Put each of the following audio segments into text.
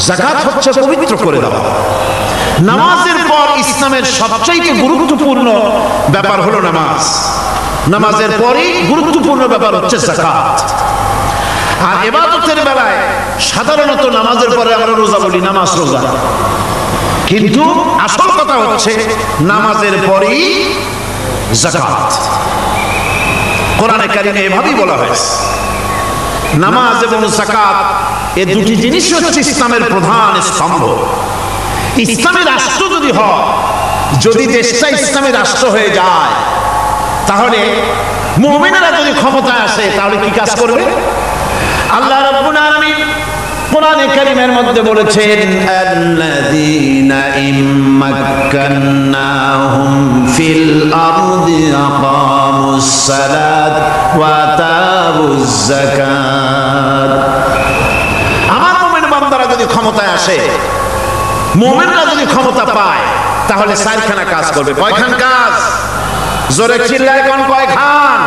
যাকাত হচ্ছে পবিত্র করে দেওয়া। নামাজের পর ইসলামের সবচেয়ে গুরুত্বপূর্ণ ব্যাপার হলো নামাজ। নামাজের পরই গুরুত্বপূর্ণ ব্যাপার হচ্ছে যাকাত। আর ইবাদতের বেলায় সাধারণত নামাজের পরে আমরা রোজা বলি, নামাজ রোজা, কিন্তু আসল কথা হচ্ছে নামাজের পরই যাকাত। কোরআনে কারিমে এভাবেই বলা হয়েছে নামাজ এবং যাকাত এই দুটি জিনিস হচ্ছে ইসলামের প্রধান স্তম্ভ। ইসলামী রাষ্ট্র যদি হয়, যদি দেশটা ইসলামী রাষ্ট্র হয়ে যায়, তাহলে মুমিনেরা যদি ক্ষমতায় আসে তাহলে কি কাজ করবে? আল্লাহ রাব্বুল আলামিন কোরআনে কারীমের মধ্যে বলেছেন আল্লাযীনা ইম্মাক্কান্নাহুম ফিল আরদি আকামুস সালাত ওয়া আতাউজ যাকাত। আমার মুমিন বান্দারা যদি ক্ষমতায় আসে, মুমিনরা যদি ক্ষমতা পায়, তাহলে চারখানা কাজ করবে। কয়খান কাজ? জোরে চিল্লায় কোন কয়খান?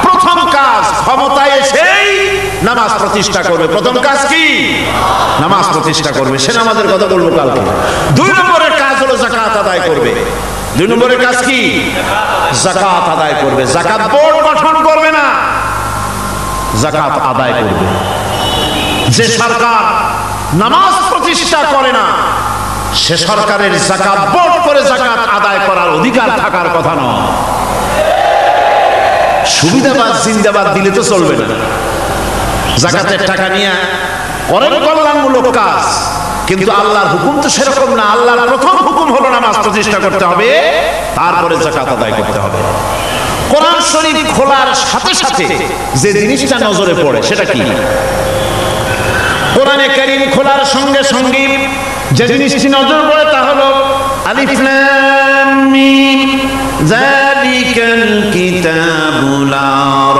প্রথম কাজ, ক্ষমতায় এসেই নামাজ প্রতিষ্ঠা করবে। প্রথম কাজ কি? নামাজ প্রতিষ্ঠা করবে। সে নামাজের কথা বলবো কালকে। 2 নম্বরের কাজ হলো যাকাত আদায় করবে। 2 নম্বরের কাজ কি? যাকাত আদায় করবে। যাকাত বোর্ড গঠন করবে না, যাকাত আদায় করবে। যে সরকার নামাজ প্রতিষ্ঠা করে না, সে সরকারের যাকাত বোর্ড করে যাকাত আদায় করার অধিকার থাকার কথা নয়। সুবিধাবাদ জিন্দাবাদ দিলে তো চলবে না। যাকাতের টাকা নিয়ে করেন কল্যাণমূলক কাজ, কিন্তু আল্লাহর হুকুম তো সেরকম না। আল্লাহর প্রথম হুকুম হলো নামাজ প্রতিষ্ঠা করতে হবে, তারপরে যাকাত আদায় করতে হবে। কোরআন শরীফ খোলার সাথে সাথে যে জিনিসটা নজরে পড়ে সেটা কি? কোরআনে কারীম খোলার সঙ্গে সঙ্গে যে জিনিসটি নজর পড়ে তা হলো আলিফ লাম মিম যালিকাল কিতাবু লা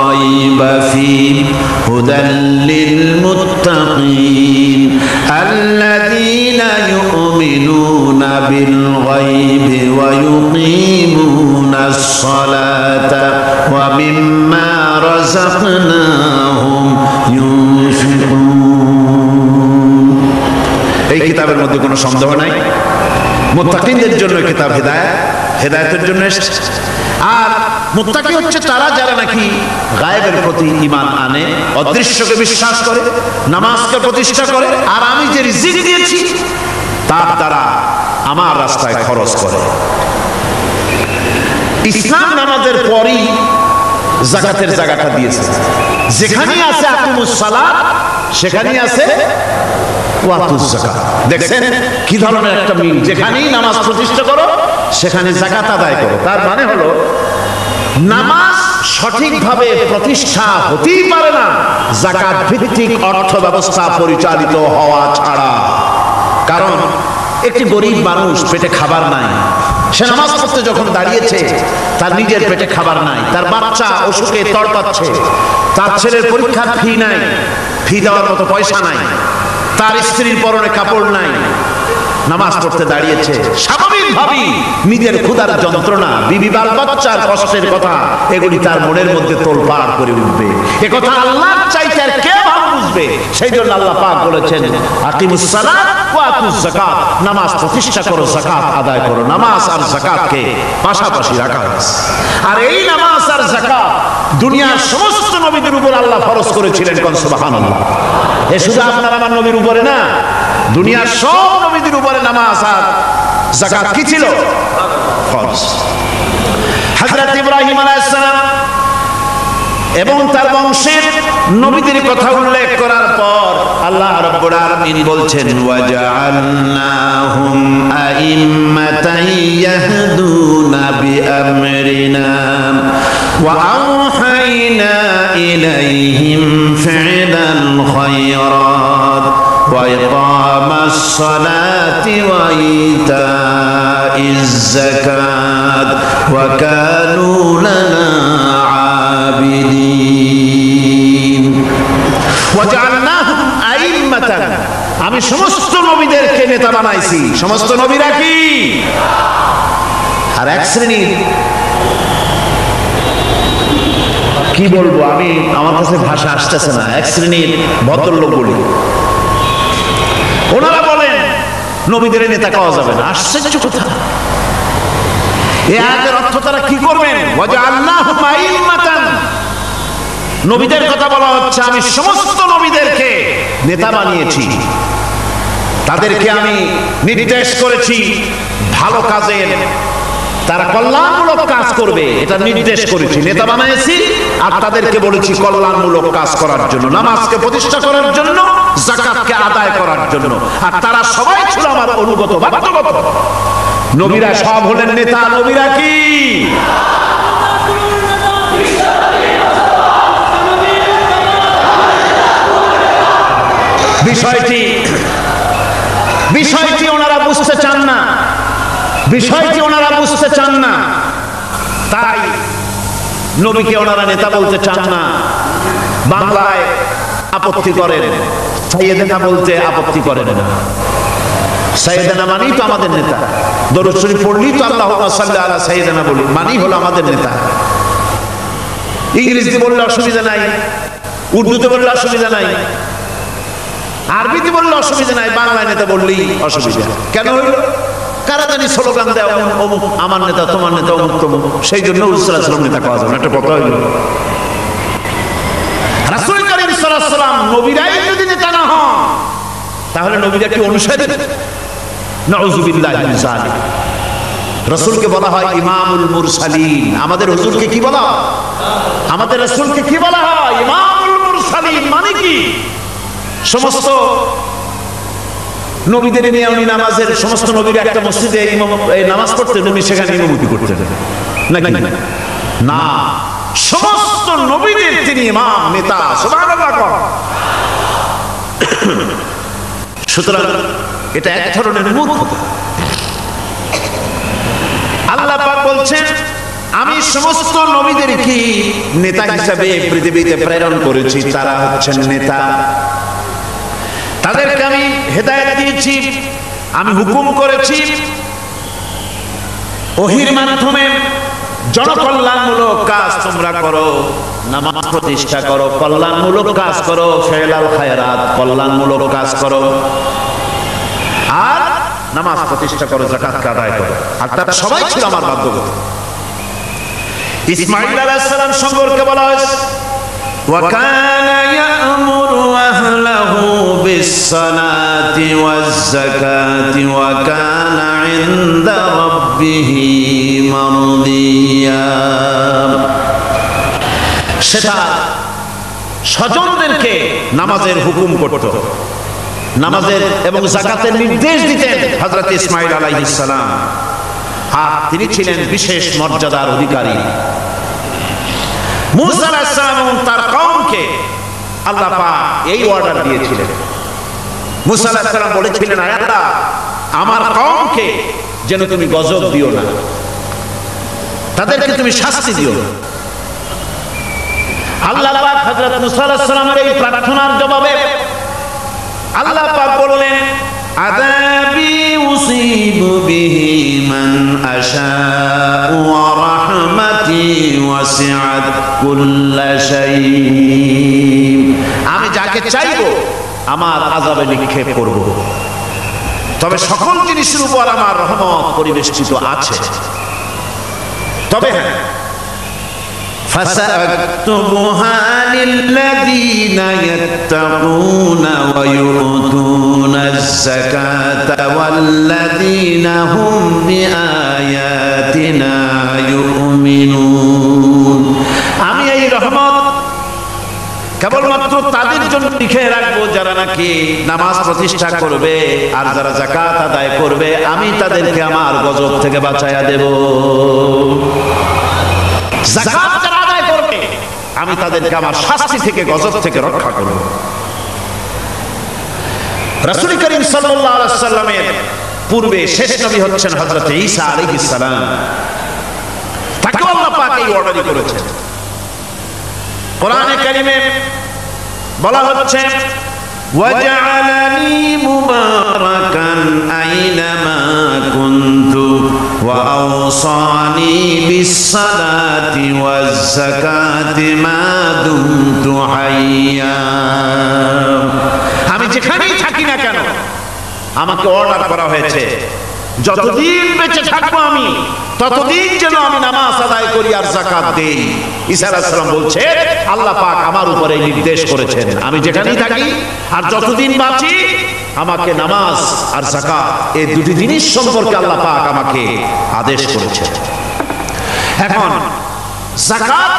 রাইবা ফীহি হুদাল লিল মুত্তাকিন আল্লাযীনা ইউমিনুনা বিল গায়বি ওয়া ইউকিমুনাস সালাতা ওয়া মিম্মা রাযাকনাহুম ইউনফিকুন। এই কিতাবের মধ্যে কোনো সন্দেহ নাই, মুত্তাকিনদের জন্য কিতাব হেদায়েতের জন্য এসেছে। আর মুত্তাকি হচ্ছে তারা যারা নাকি গায়েবের প্রতি ঈমান আনে, অদৃশ্যকে বিশ্বাস করে, নামাজকে প্রতিষ্ঠা করে, আর আমি যে রিজিক দিয়েছি তার দ্বারা আমার রাস্তায় খরচ করে। ইসলাম নামাজের পরই যাকাতের জায়গাটা দিয়েছে। যেখানেই আছে আকিমুস সালাত, সেখানেই আছে ওয়াতুজ যাকাত। দেখছেন কি ধরনের একটা মিল? যেখানেই নামাজ প্রতিষ্ঠা করো, সেখানে যাকাত আদায় করো। তার মানে হলো নামাজ সঠিকভাবে প্রতিষ্ঠা হতেই পারে না যাকাত ভিত্তিক অর্থ ব্যবস্থা পরিচালিত হওয়া ছাড়া। কারণ একটি গরিব মানুষ, পেটে খাবার নাই, সে নামাজ পড়তে যখন দাঁড়িয়েছে তার নিজের পেটে খাবার নাই, তার বাচ্চা অসুখে তড়পাচ্ছে, তার ছেলের পরীক্ষার ফি নাই, ফি দেওয়ার মতো পয়সা নাই, তার স্ত্রীর পরনে কাপড় নাই, নামাজ পড়তে দাঁড়িয়েছে, স্বাভাবিকভাবেই নিজের ক্ষুধার যন্ত্রণা, বিবি বাল বাচ্চার কষ্টের কথা, এগুলি তার মনের মধ্যে তোলপাড় করে উঠবে। এ কথা আল্লাহর চাইতে আর কে ভালো বুঝবে? সেই জন্য আল্লাহ পাক বলেছেন আকিমুস সালাত ওয়া আতুজ যাকাত, নামাজ প্রতিষ্ঠা করো, যাকাত আদায় করো। নামাজ আর যাকাতকে পাশাপাশি রাখা হয়েছে। আর এই নামাজ আর যাকাত দুনিয়ার সমস্ত নবীদের উপর আল্লাহ ফরজ করেছিলেন। কোন সুবহানাল্লাহ। এ শুধু আপনার আমার নবীর উপরে না, দুনিয়ার সব নবীদের উপরে নামাজ আর যাকাত কি ছিল? ফরজ। হযরত ইব্রাহিম আলাইহিস সালাম এবং তার বংশের নবীদের কথা উল্লেখ করার পর আল্লাহ রাব্বুল আলামিন বলছেন ওয়াজআলনাহুম আইম্মাতান ইয়াহদুনা বিআমরিনা ওয়া আওহাইনা ইলাইহিম ফি'লাল খায়রাত ওয়া ইকামাস সালাতি ওয়া ইতাইজ যাকাত ওয়া কানু লানা আমি সমস্ত নবীদেরকে নেতা বানাইছি। সমস্ত নবীরা কি? আর এক শ্রেণীর, কি বলবো আমি, আমার কাছে ভাষা আসতেছে না, এক শ্রেণীর ভদ্রলোক বলি, ওনারা বলেন নবীদের নেতা পাওয়া যাবে না। আশ্চর্য কথা। এই আয়াতের অর্থ তারা কি করবেন? ওয়াজআলনাহুম আইম্মাতান, নবীদের কথা বলা হচ্ছে আমি সমস্ত নবীদেরকে নেতা বানিয়েছি, তাদেরকে আমি নির্দেশ করেছি ভালো কাজের, তারা কল্যাণমূলক কাজ করবে এটা নির্দেশ করেছি, নেতা বানিয়েছি। আর তাদেরকে বলেছি কল্যাণমূলক কাজ করার জন্য, নামাজকে প্রতিষ্ঠা করার জন্য, যাকাতকে আদায় করার জন্য। আর তারা সবাই ছিল আমার অনুগত বাধ্যগত। নবীরা সব হলেন নেতা। নবীরা কি? বিষয়টি ওনারা বুঝতে চান না, বিষয়টি ওনারা বুঝতে চান না, তাই নবীকে ওনারা নেতা বলতে চান না। বাংলায় আপত্তি করেন, সাইয়েদেনা বলতে আপত্তি করেন না। সাইয়েদেনা মানেই তো আমাদের নেতা, দরুদ শরীফ পড়লেই তো আল্লাহুম্মা সাল্লি আলা সাইয়েদেনা বলি, মানেই হলো আমাদের নেতা। ইংরেজিতে বললে অসুবিধা নাই, উর্দুতে বললে অসুবিধা নাই, আরবিতে বললে অসুবিধা নাই, বাংলায় নেতা বললেই অসুবিধা। কেন হইল? কারাদানি স্লোগান দেয় অমুক আমার নেতা, তোমার নেতা অমুক তমুক, সেই জন্য রাসূল সাল্লাল্লাহু আলাইহি ওয়াসাল্লাম নেতা পাওয়া যাবে না। একটা কথা হইল রাসূল কারীম সাল্লাল্লাহু আলাইহি ওয়াসাল্লাম নবীরাই যদি নেতা না হন তাহলে নবীরা কি অনুসারী? নাউযুবিল্লাহি মিন যালিক। রাসূলকে বলা হয় ইমামুল মুরসালিন। আমাদের হুজুরকে কি বলা হয়? আমাদের রাসূলকে কি বলা হয়? ইমামুল মুরসালিন। মানে কি? সমস্ত নবীদের নিয়ে উনি নামাজের, সমস্ত নবীরা একটা মসজিদে নামাজ পড়তেন, উনি সেখানে ইমামতি করতেন নাকি? না, সমস্ত নবীদের তিনি ইমাম, নেতা। সুবহানাল্লাহ। সুতরাং এটা এক ধরনের মূর্খতা। আল্লাহ পাক বলছেন আমি সমস্ত নবীদেরকে নেতা হিসাবে পৃথিবীতে প্রেরণ করেছি, তারা হচ্ছেন নেতা। তাদেরকে আমি হেদায়েত দিয়েছি, আমি হুকুম করেছি ওহীর মাধ্যমে জনকল্যাণমূলক কাজ তোমরা করো, নামাজ প্রতিষ্ঠা করো, কল্যাণমূলক কাজ করো, ফেলাল খায়রাত, কল্যাণমূলক কাজ করো, আর নামাজ প্রতিষ্ঠা করো, যাকাত আদায় করো। আর তারা সবাই ছিল আমার বাধ্যগত। ইসমাঈল আলাইহিস সালাম সম্পর্কে বলা হয়েছে وَكَانَ يَأْمُرُ أَهْلَهُ بِالصَّلَاةِ وَالزَّكَاةِ وَكَانَ عِندَ رَبِّهِ مَرْضِيًّا। সেটা স্বজনদেরকে নামাজের হুকুম করত, নামাজের এবং যাকাতের নির্দেশ দিতেন হযরত ইসমাঈল আলাইহিস সালাম। আর তিনি ছিলেন বিশেষ মর্যাদার অধিকারী। মুসা আলাইহিস সালাম এবং তার কওমকে আল্লাহ পাক এই অর্ডার দিয়েছিলেন। মুসা আলাইহিস সালাম বলেছিলেন, আয় আল্লাহ, আমার কওমকে যেন তুমি গজব দিও না, তাদেরকে তুমি শাস্তি দিও না। আল্লাহ পাক হযরত মুসা আলাইহিস সালামের এই প্রার্থনার জবাবে আল্লাহ পাক বললেন, আযাবি উসিবু বিহি মান আশাউ ওয়া রাহমাতি ওয়াসিআত কুল্লা শাই। আমি যাকে চাইবো আমার আযাবে নিক্ষেপ করব, তবে সকল জিনিসের উপর আমার রহমত পরিবেষ্টিত আছে। তবে হ্যাঁ, فَسَأَكْتُبُهَا لِلَّذِينَ يَتَّقُونَ وَيُؤْتُونَ الزَّكَاةَ وَالَّذِينَ هُمْ بِآيَاتِنَا يُؤْمِنُونَ। আমি এই রহমত কেবলমাত্র তাদের জন্য লিখে রাখবো যারা নাকি নামাজ প্রতিষ্ঠা করবে আর যারা যাকাত আদায় করবে, আমি তাদেরকে আমার গজব থেকে বাঁচায়া দেব। যাকাত যারা আদায় করবে আমি তাদেরকে আমার শাস্তি থেকে, গজব থেকে রক্ষা করব। রাসূল করিম সাল্লাল্লাহু আলাইহি ওয়াসাল্লামের পূর্বে শেষ নবী হচ্ছেন হযরত ঈসা আলাইহিস সালাম। তাকে আল্লাহ পাক এই অর্ডারই করেছেন। কোরআনে কারিমে বলা হচ্ছে, ওয়াজআলানি মুবারাকান আইনামা কুনতু ওয়া আওসানি বিস-সালাতি ওয়াজ-যাকাতি মা দুমতু হাইয়্যা। আমি যেখানেই থাকি না কেন আমাকে অর্ডার করা হয়েছে যতদিন বেঁচে থাকবো আমি ততদিন যেন আমি নামাজ আদায় করি আর যাকাত দেই। ঈসা আলাইহিস সালাম বলছে আল্লাহ পাক আমার উপরে নির্দেশ করেছেন আমি যেখানেই থাকি আর যতদিন বাঁচি আমাকে নামাজ আর যাকাত এই দুটি জিনিস সম্পর্কে আল্লাহ পাক আমাকে আদেশ করেছেন। এখন যাকাত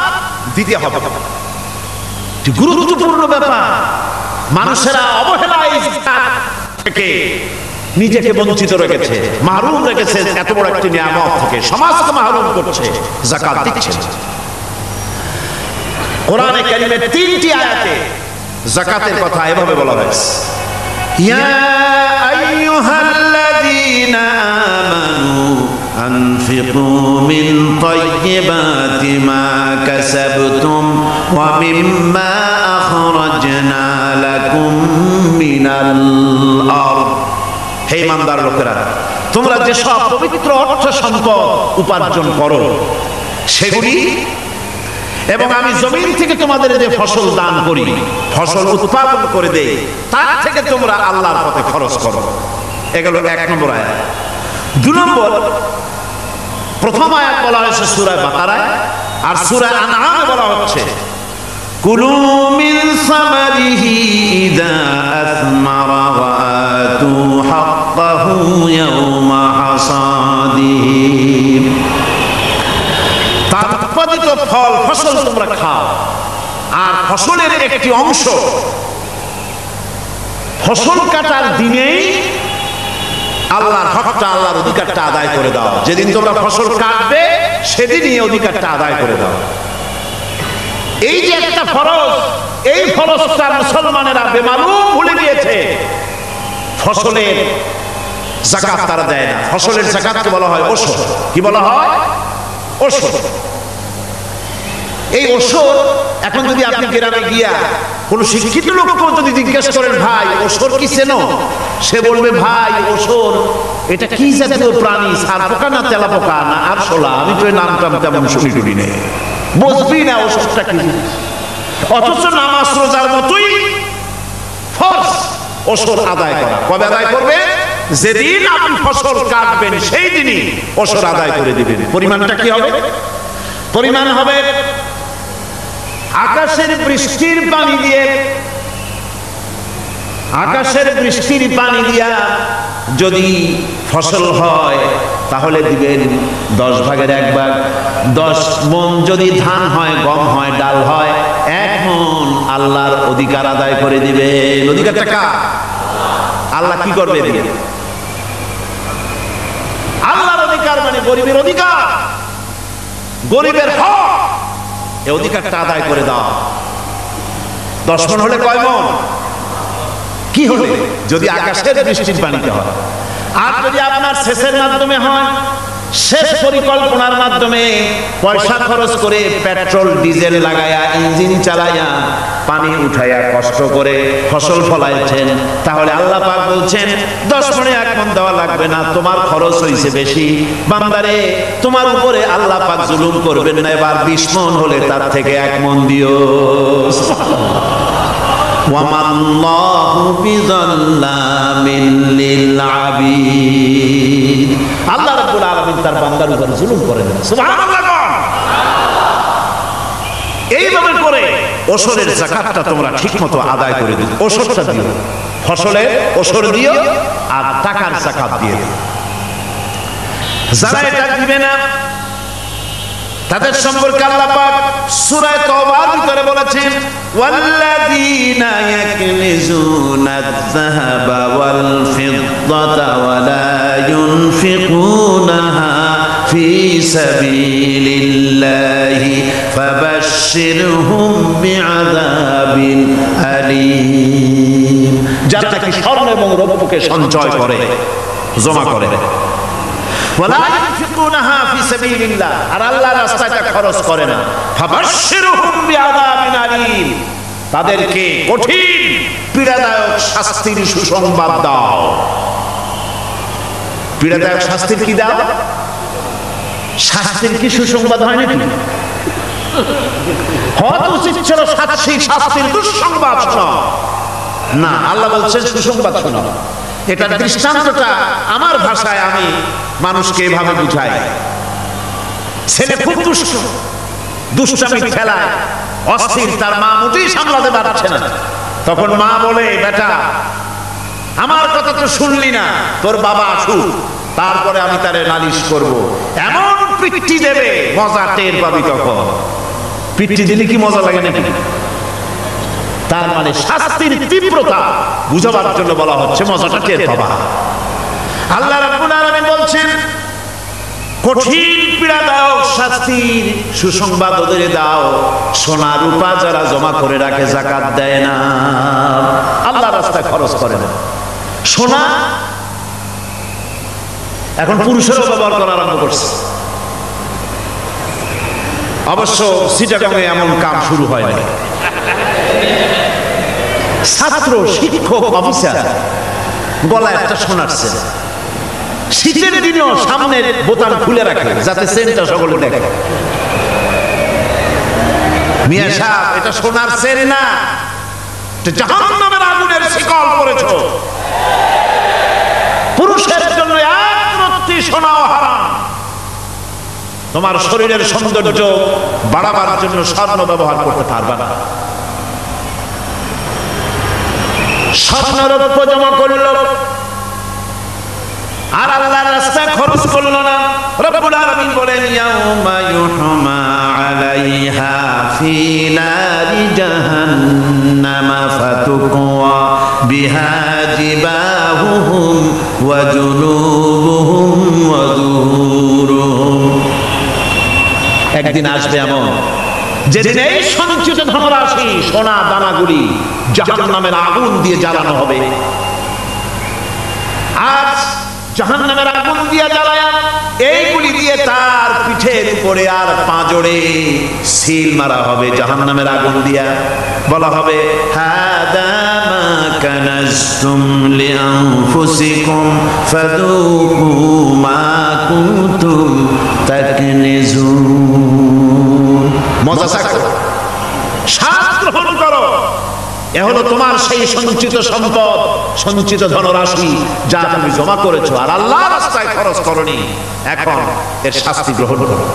দিতে হবে, গুরুত্বপূর্ণ ব্যাপার। মানুষেরা অবহেলায় থেকে নিজেকে বঞ্চিত রেখেছে, মাহরুম রেখেছে এত বড় একটি নিয়ামত থেকে, সমাজকে মাহরুম করছে, যাকাত দিচ্ছে। কোরআনে কারিমে 3টি আয়াতে যাকাতের কথা এভাবে বলা হয়েছে, ইয়া আইয়ুহাল্লাযীনা আমানু আনফিকু মিন তাইয়্যিবাতি মা কাসাবতুম ওয়া মিম্মা আখরাজনা লাকুম মিনাল আরদ। হে ইমানদার লোকেরা, তোমরা যে সব পবিত্র অর্থ সম্পদ উপার্জন করো সেগুলি, এবং আমি জমিন থেকে তোমাদের যে ফসল দান করি, ফসল উৎপাদন করে দেই, তার থেকে তোমরা আল্লাহর পথে খরচ করো। এগুলো 1 নম্বর আয়াত। 2 নম্বর, প্রথম আয়াত বলা হয়েছে সূরা বাকারায়, আর সূরা আনআমে বলা হচ্ছে কুলু মিন সামারিহি ইযা আসমারা ওয়া আতু হাক্কাহু ইয়াওমা হাসাদিহি। তার উৎপাদিত ফল ফসল তোমরা খাও, আর ফসলের একটি অংশ ফসল কাটার দিনেই আল্লাহর হকটা, আল্লাহর অধিকারটা আদায় করে দাও। যেদিন তোমরা ফসল কাটবে সেদিনই অধিকারটা আদায় করে দাও। এই যে একটা ফরজ, এই ফরজটা মুসলমানেরা বেমালুম ভুলে গিয়েছে। ফসলের যাকাত তারা দেয় না। ফসলের যাকাতকে বলা হয় ওশর। কি বলা হয়? ওশর। এই ওশর এখন যদি আপনি গ্রামে গিয়া কোন শিক্ষিত লোককে যদি জিজ্ঞেস করেন ভাই ওশর কি চেনো, সে বলবে ভাই ওশর এটা কি জাতীয় প্রাণী, সার পোকা না তেলা পোকা না আরশোলা, আমি তো নাম টাম তেমন শুনি টুনি নেই, বুঝবি না ওশরটা কি। অথচ নামাজ রোজার মতোই ফরজ ওশর আদায় করা। কবে আদায় করবে? যেদিন আপনি ফসল কাটবেন সেই দিনই ওশর আদায় করে দিবেন। পরিমাণটা কি হবে? পরিমাণ হবে আকাশের বৃষ্টির পানি দিয়ে, আকাশের বৃষ্টির পানি দিয়া যদি ফসল হয় তাহলে দিবেন 10 ভাগের 1 ভাগ। 10 মণ যদি ধান হয়, গম হয়, ডাল হয়, 1 মণ আল্লাহর অধিকার আদায় করে দিবেন। অধিকারটা কার? আল্লাহ কি করবে দিয়ে? আল্লাহর অধিকার মানে গরিবের অধিকার, গরিবের হক, এই অধিকারটা আদায় করে দাও। 10 মণ হলে কয় মণ? কি হলে? যদি আকাশের বৃষ্টির পানিতে হয়। আর যদি আপনার সেচের মাধ্যমে হয়, সেচ পরিকল্পনার মাধ্যমে পয়সা খরচ করে পেট্রোল ডিজেল লাগায়া ইঞ্জিন চালায়া পানি উঠাইয়া কষ্ট করে ফসল ফলাইছেন, তাহলে আল্লাহ পাক বলছেন 10 মণে 1 মণ দেওয়া লাগবে না, তোমার খরচ হইছে বেশি। বান্দারে, তোমার উপরে আল্লাহ পাক জুলুম করবেন না, এবার 20 মণ হলে তার থেকে 1 মণ দিও। ওয়ামাল্লাহু বিযাল্লামিন লিল আবিদ। আল্লাহ রাব্বুল আলামিন তার বান্দার উপরে জুলুম করেন না। সুবহানাল্লাহ। এইভাবে করে ওশরের যাকাতটা তোমরা ঠিকমতো আদায় করে দিও। ওশরটা দিও, ফসলের ওশর দিও, আর টাকার যাকাত দিয়ে দিও। যারা এটা দিবে না তাদের সম্পর্কে আল্লাহ পাক সূরা তাওবার ভিতরে বলেছেন ওয়াল্লাযীনা ইয়াকনিজুনাজ যাহাবা ওয়াল ফিদ্দাতা ওয়া লা ইউনফিকুনাহা ফি সাবিলিল্লাহি ফাবাশশিরহুম বিআযাবিন আলীম। যারা নাকি স্বর্ণ এবং রৌপ্যকে সঞ্চয় করে, জমা করে, ওয়ালা ইউনফিকুনাহা ফি সাবিলিল্লাহ, আর আল্লাহর রাস্তায় খরচ করে না, ফাবাশশিরহুম বিআযাবিন আলীম, তাদেরকে কঠিন পীড়াদায়ক শাস্তির সুসংবাদ দাও। পীড়াদায়ক শাস্তির কি দাও? শাস্তির কি সুসংবাদ হয় নাকি? হয়তো উচিত ছিল শাস্তির দুঃসংবাদ শোনাও, না, আল্লাহ বলছেন সুসংবাদ শোনাও। এটা দৃষ্টান্তটা আমার ভাষায় আমি মানুষকে এভাবে বুঝাই। ছেলে খুব দুষ্টামি খেলায় অস্থির, তার মা মোটেই সামলাতে পারছে না। তখন মা বলে, বেটা আমার কথা তো শুনলি না, তোর বাবা আসুক, তারপরে আমি তারে নালিশ করব। এমন পিট্টি দেবে মজা টের পাবি। তখন পিট্টি দিলে কি মজা লাগে নাকি? তার মানে শাস্তির তীব্রতা বুঝাবার জন্য বলা হচ্ছে, মজাটা টের পাবা। আল্লাহ রাব্বুল আলামিন বলছেন, কঠিন পীড়াদায়ক শাস্তির সুসংবাদ ওদের দাও, সোনা রূপা যারা জমা করে রাখে, যাকাত দেয় না, আল্লাহ রাস্তায় খরচ করে না। সোনা এখন পুরুষেরও ব্যবহার করা আরম্ভ করছে। অবশ্য চিটাগংয়ে এমন কাম শুরু হয় না। ছাত্র, শিক্ষক, অফিসার গলায় একটা সোনার চেন, শীতের দিনেও সামনের বোতাম খুলে রাখে যাতে চেনটা সকলে দেখে। মিয়া সাহেব, এটা সোনার চেন না, জাহান্নামের আগুনের শিকল পড়েছো। পুরুষের জন্য এক রত্তি সোনাও হারাম। তোমার শরীরের সৌন্দর্য বাড়াবার জন্য স্বর্ণ ব্যবহার করতে পারবা না। স্বর্ণরৌপ্য জমা করল আর আল্লাহর রাস্তায় খরচ করল না। রব্বুল আলামিন বলেন, ইয়াউমা ইউহমা আলাইহা ফি নারি জাহান্নামা ফাতুকওয়া বিহা জিবাহুহুম ওয়া জুনুবুহুম ওয়া যুহুরুহুম। একদিন আসবে এমন যেদিন এই সঞ্চিত ধনরাশি, সোনা দানাগুলি জাহান্নামের আগুন দিয়ে জ্বালানো হবে। আজ জাহান্নামের আগুন দিয়ে জ্বালায়া এইগুলি দিয়ে তার পিঠের উপরে আর পাঁজরে সিল মারা হবে জাহান্নামের আগুন দিয়া। বলা হবে, হাদা মা কানাজতুম লিআনফুসিকুম ফাযুকু মা কুনতুম তাকনিজুন। মজা থাকো, স্বাদ গ্রহণ করো। এ হলো তোমার সেই সঞ্চিত সম্পদ, সঞ্চিত ধনরাশি যা তুমি জমা করেছো আর আল্লাহর রাস্তায় খরচ করনি। এখন এর শাস্তি গ্রহণ করো।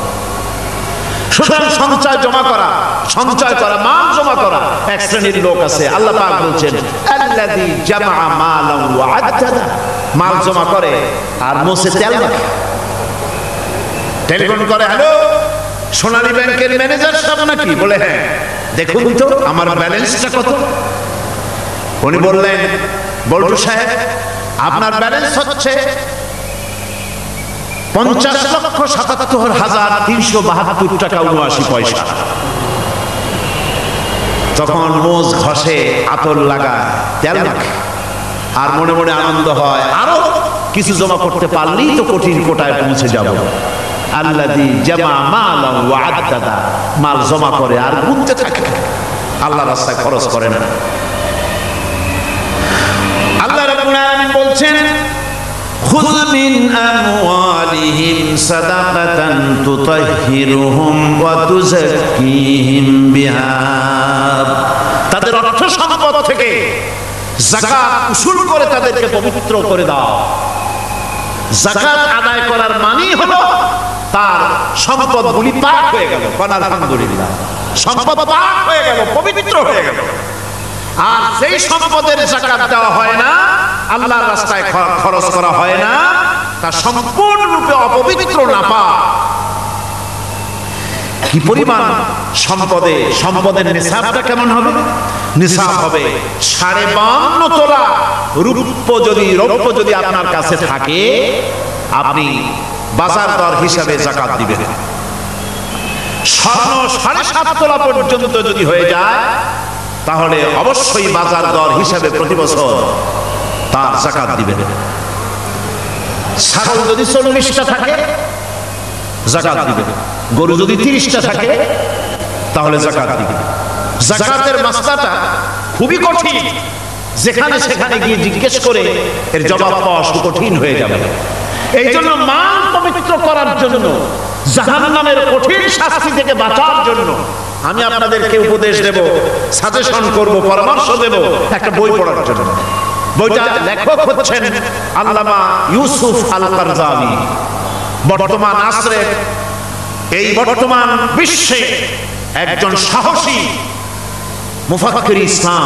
সুতরাং সঞ্চয় জমা করা, সঞ্চয় করা, মাল জমা করা এক শ্রেণীর লোক আছে। আল্লাহ পাক বলছেন, আল্লাযী জামা মালান ওয়া আদ্দাদা। মাল জমা করে আর মোছে তেল রাখে। টেলিফোন করে, হ্যালো সোনালী ব্যাংকের ম্যানেজার সাহেব নাকি? বলে, হ্যাঁ, দেখুন তো আমার ব্যালেন্সটা কত। উনি বললেন, বল্টু সাহেব আপনার ব্যালেন্স হচ্ছে 50,77,372 টাকা 79 পয়সা। তখন মোজ ঘষে, আতর লাগায়, তেল রাখে আর মনে মনে আনন্দ হয়, আরো কিছু জমা করতে পারলেই তো কঠিন কোটায় পৌঁছে যাব। আল্লাযী জামা মালান ওয়া আদ্দাদা। মাল জমা করে আর গুনতে থাকে, আল্লাহর রাস্তায় খরচ করে না। আল্লাহ রাব্বুল আলামিন বলছেন, খুয মিন আমওয়ালিহিম সাদাকাতান তুতাহহিরুহুম ওয়া তুযাক্কিহিম বিহা। তাদের অর্থ সম্পদ থেকে যাকাত উসুল করে তাদেরকে পবিত্র করে দাও। যাকাত আদায় করার মানেই হলো তার সম্পদগুলি পাক হয়ে গেল। আলহামদুলিল্লাহ, সম্পদ পাক হয়ে গেল, পবিত্র হয়ে গেল। আর যেই সম্পদের যাকাত দেওয়া হয় না, আল্লাহর রাস্তায় খরচ করা হয় না, তা সম্পূর্ণরূপে অপবিত্র, নাপাক। কি পরিমাণ সম্পদের নিসাবটা কেমন হবে? নিসাব হবে 52.5 তোলা রৌপ্য। যদি আপনার কাছে থাকে, আপনি বাজার দর হিসাবে যাকাত দিবেন। স্বর্ণ 7.5 তোলা পর্যন্ত যদি হয়ে যায়, তাহলে অবশ্যই বাজার দর হিসাবে প্রতি বছর তার যাকাত দিবেন। ছাগল যদি 40টা থাকে, যাকাত দিবেন। গরু যদি 30টা থাকে, তাহলে যাকাত দিবেন। যাকাতের মাসলাটা খুবই কঠিন। যেখানে সেখানে গিয়ে জিজ্ঞেস করে এর জবাব পাওয়া কঠিন হয়ে যাবে। এই জন্য মাল পবিত্র করার জন্য, জাহান্নামের কঠিন শাস্তি থেকে বাঁচার জন্য আমি আপনাদেরকে উপদেশ দেব, সাজেশন করব, পরামর্শ দেব একটা বই পড়ার জন্য। বইটা লেখক হচ্ছেন আল্লামা ইউসুফ আল কারজাভী। বর্তমান আসরে, এই বর্তমান বিশ্বে একজন সাহসী মুফাক্কির ইসলাম,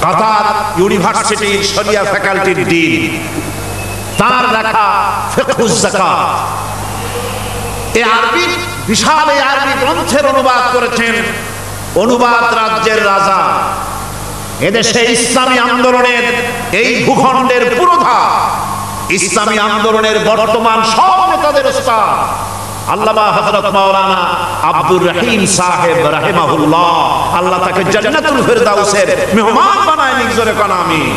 কাতার ইউনিভার্সিটির শরিয়া ফ্যাকাল্টির ডিন। তার লেখা ফিকহুজ যাকাত, এই আরবি বিশাল এই আরবি গ্রন্থের অনুবাদ করেছেন অনুবাদ রাজ্যের রাজা। এদেশে ইসলামী আন্দোলনের এই ভূখণ্ডের পুরোধা, ইসলামী আন্দোলনের বর্তমান সব নেতাদের ওস্তাদ আল্লামা হযরত মাওলানা আব্দুর রহিম সাহেব রাহিমাহুল্লাহ, আল্লাহ তাকে জান্নাতুল ফেরদাউসের মেহমান বানায় নিক, জোরে কোন আমিন।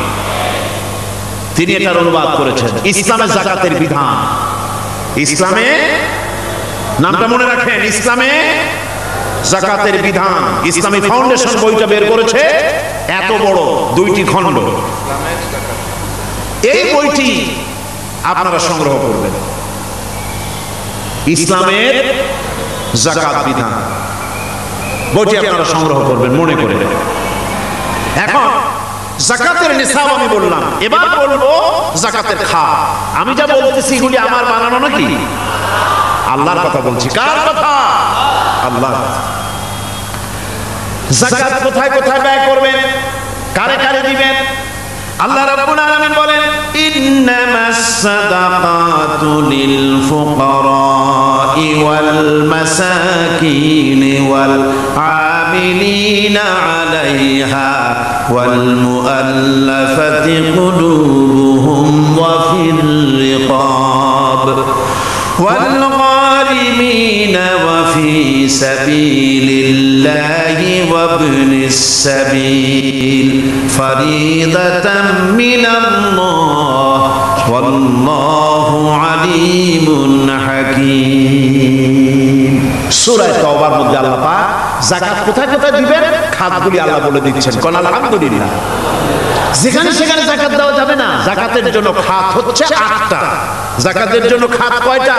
তিনি এটার অনুবাদ করেছেন ইসলামে যাকাতের বিধান। ইসলামে, নামটা মনে রাখেন, ইসলামে যাকাতের বিধান। ইসলামী ফাউন্ডেশন বইটা বের করেছে, এত বড় 2টি খণ্ড। এই বইটি আপনারা সংগ্রহ করবেন, ইসলামের যাকাত বিধান। বইটি আপনারা সংগ্রহ করবেন মনে করে। এখন যাকাতের নিসাব আমি বললাম, এবার বলবো যাকাতের খাত। আমি যা বলতেছি এগুলি আমার বানানো নাকি? আল্লাহর কথা বলছি। কার কথা? আল্লাহ। যাকাত কোথায় কোথায় ব্যয় করবেন, কারে কারে দিবেন? আল্লাহ রাব্বুল আলামিন বলেন, ইন্নামাস সাদাকাতু লিল ফুকারাই ওয়াল মাসাকিন ওয়াল আমিলিনা আলাইহা ওয়াল মুআল্লাফাতি কুলুবুহুম ওয়া ফির রিকাব ওয়াল গারিমিনা ওয়া ফি সাবিলিল্লাহি ওয়া ইবনিস সাবিল ফারিদাতাম মিনাল্লাহ ওয়াল্লাহু আলিমুন হাকীম। সূরা তাওবার মধ্যে আল্লাহ পাক যাকাত কোথায় কোথায় দিবেন খাতগুলি আল্লাহ বলে দিচ্ছেন। কোন আলহামদুলিল্লাহ। যেখানে সেখানে যাকাত দেওয়া যাবে না। যাকাতের জন্য খাত হচ্ছে 8টা। যাকাতের জন্য খাত কয়টা?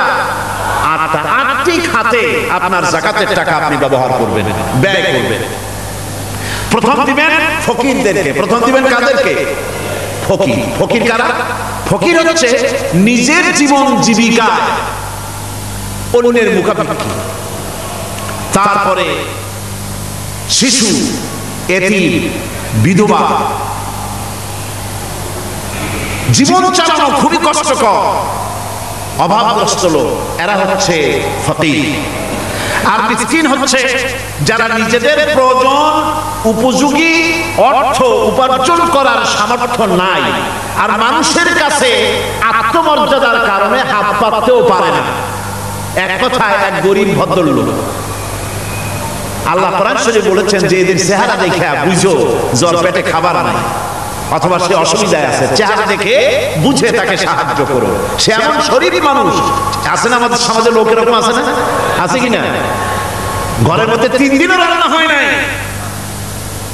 8টা। 8টি খাতে আপনার যাকাতের টাকা আপনি ব্যবহার করবেন, ব্যয় করবেন। প্রথম দিবেন ফকিরদেরকে। প্রথম দিবেন কাদেরকে? ফকির। ফকির কারা? ফকির হচ্ছে নিজের জীবন জীবিকা অন্যের মুখাপেক্ষী। তারপরে শিশু, এতিম, বিধবা, জীবন চালানো খুবই কষ্টকর, অভাবগ্রস্ত লোক, এরা হচ্ছে ফকির। আর মিসকিন হচ্ছে যারা নিজেদের প্রয়োজন উপযোগী অর্থ উপার্জন করার সামর্থ্য নাই, আর মানুষের কাছে আত্মমর্যাদার কারণে হাত পাততেও পারে না। এক কথায় এক গরিব ভদ্রলোক। আল্লাহ কোরআন শরীফে বলেছেন যে এদের চেহারা দেখে বুঝো জ্বর পেটে খাবার নাই, অথবা সে অসুবিধায় আছে, চেহারা দেখে বুঝে তাকে সাহায্য করো। সে এমন শরীফ মানুষ আছে না আমাদের সমাজে, লোক এরকম আছে না? আছে কিনা? ঘরের মধ্যে 3 দিনও রান্না হয় নাই,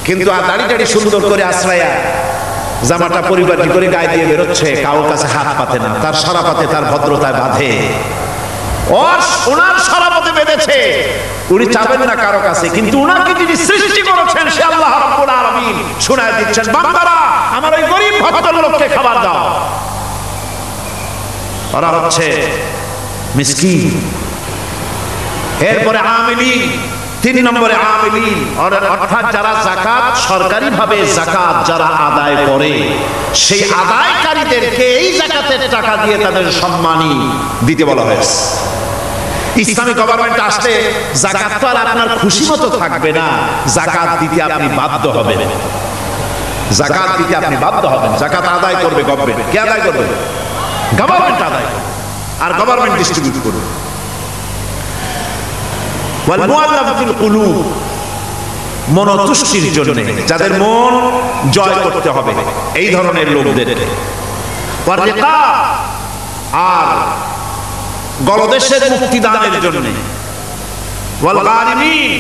কিন্তু আর দাড়ি টাড়ি সুন্দর করে আশ্রয়া জামাটা পরিপাটি করে গায়ে দিয়ে বেরোচ্ছে, কারোর কাছে হাত পাতে না, তার সারাপাতে তার ভদ্রতায় বাঁধে। ওনার সারাপাতে বেঁধেছে, উনি চাবেন না কারো কাছে, কিন্তু উনাকে যিনি সৃষ্টি করেছেন সে আল্লাহ রাব্বুল আলামিন শোনায় দিচ্ছেন, বান্দারা আমার ওই গরিব ভদ্রলোককে খাবার দাও। ওরা হচ্ছে মিসকিন। এরপরে আমিলিন, 3 নম্বরে আমিলিন, অর্থাৎ যারা যাকাত সরকারিভাবে যাকাত যারা আদায় করে সেই আদায়কারীদেরকে এই যাকাতের টাকা দিয়ে তাদের সম্মানী দিতে বলা হয়েছে। ইসলামী গভর্নমেন্ট আসলে যাকাত তো আর আপনার খুশি মতো থাকবে না, যাকাত দিতে আপনি বাধ্য হবেন। যাকাত দিতে আপনি বাধ্য হবেন। যাকাত আদায় করবে গভর্নমেন্ট। কে আদায় করবে? গভর্নমেন্ট আদায় করবে, আর গভর্নমেন্ট ডিস্ট্রিবিউট করবে। ওয়াল মুআল্লাফাতিল কুলুব, মনোতুষ্টির জন্য, যাদের মন জয় করতে হবে এই ধরনের লোকদের। ওয়ার রিকাব, আর গলদেশের মুক্তিদানের জন্য। ওয়াল গারিমিন,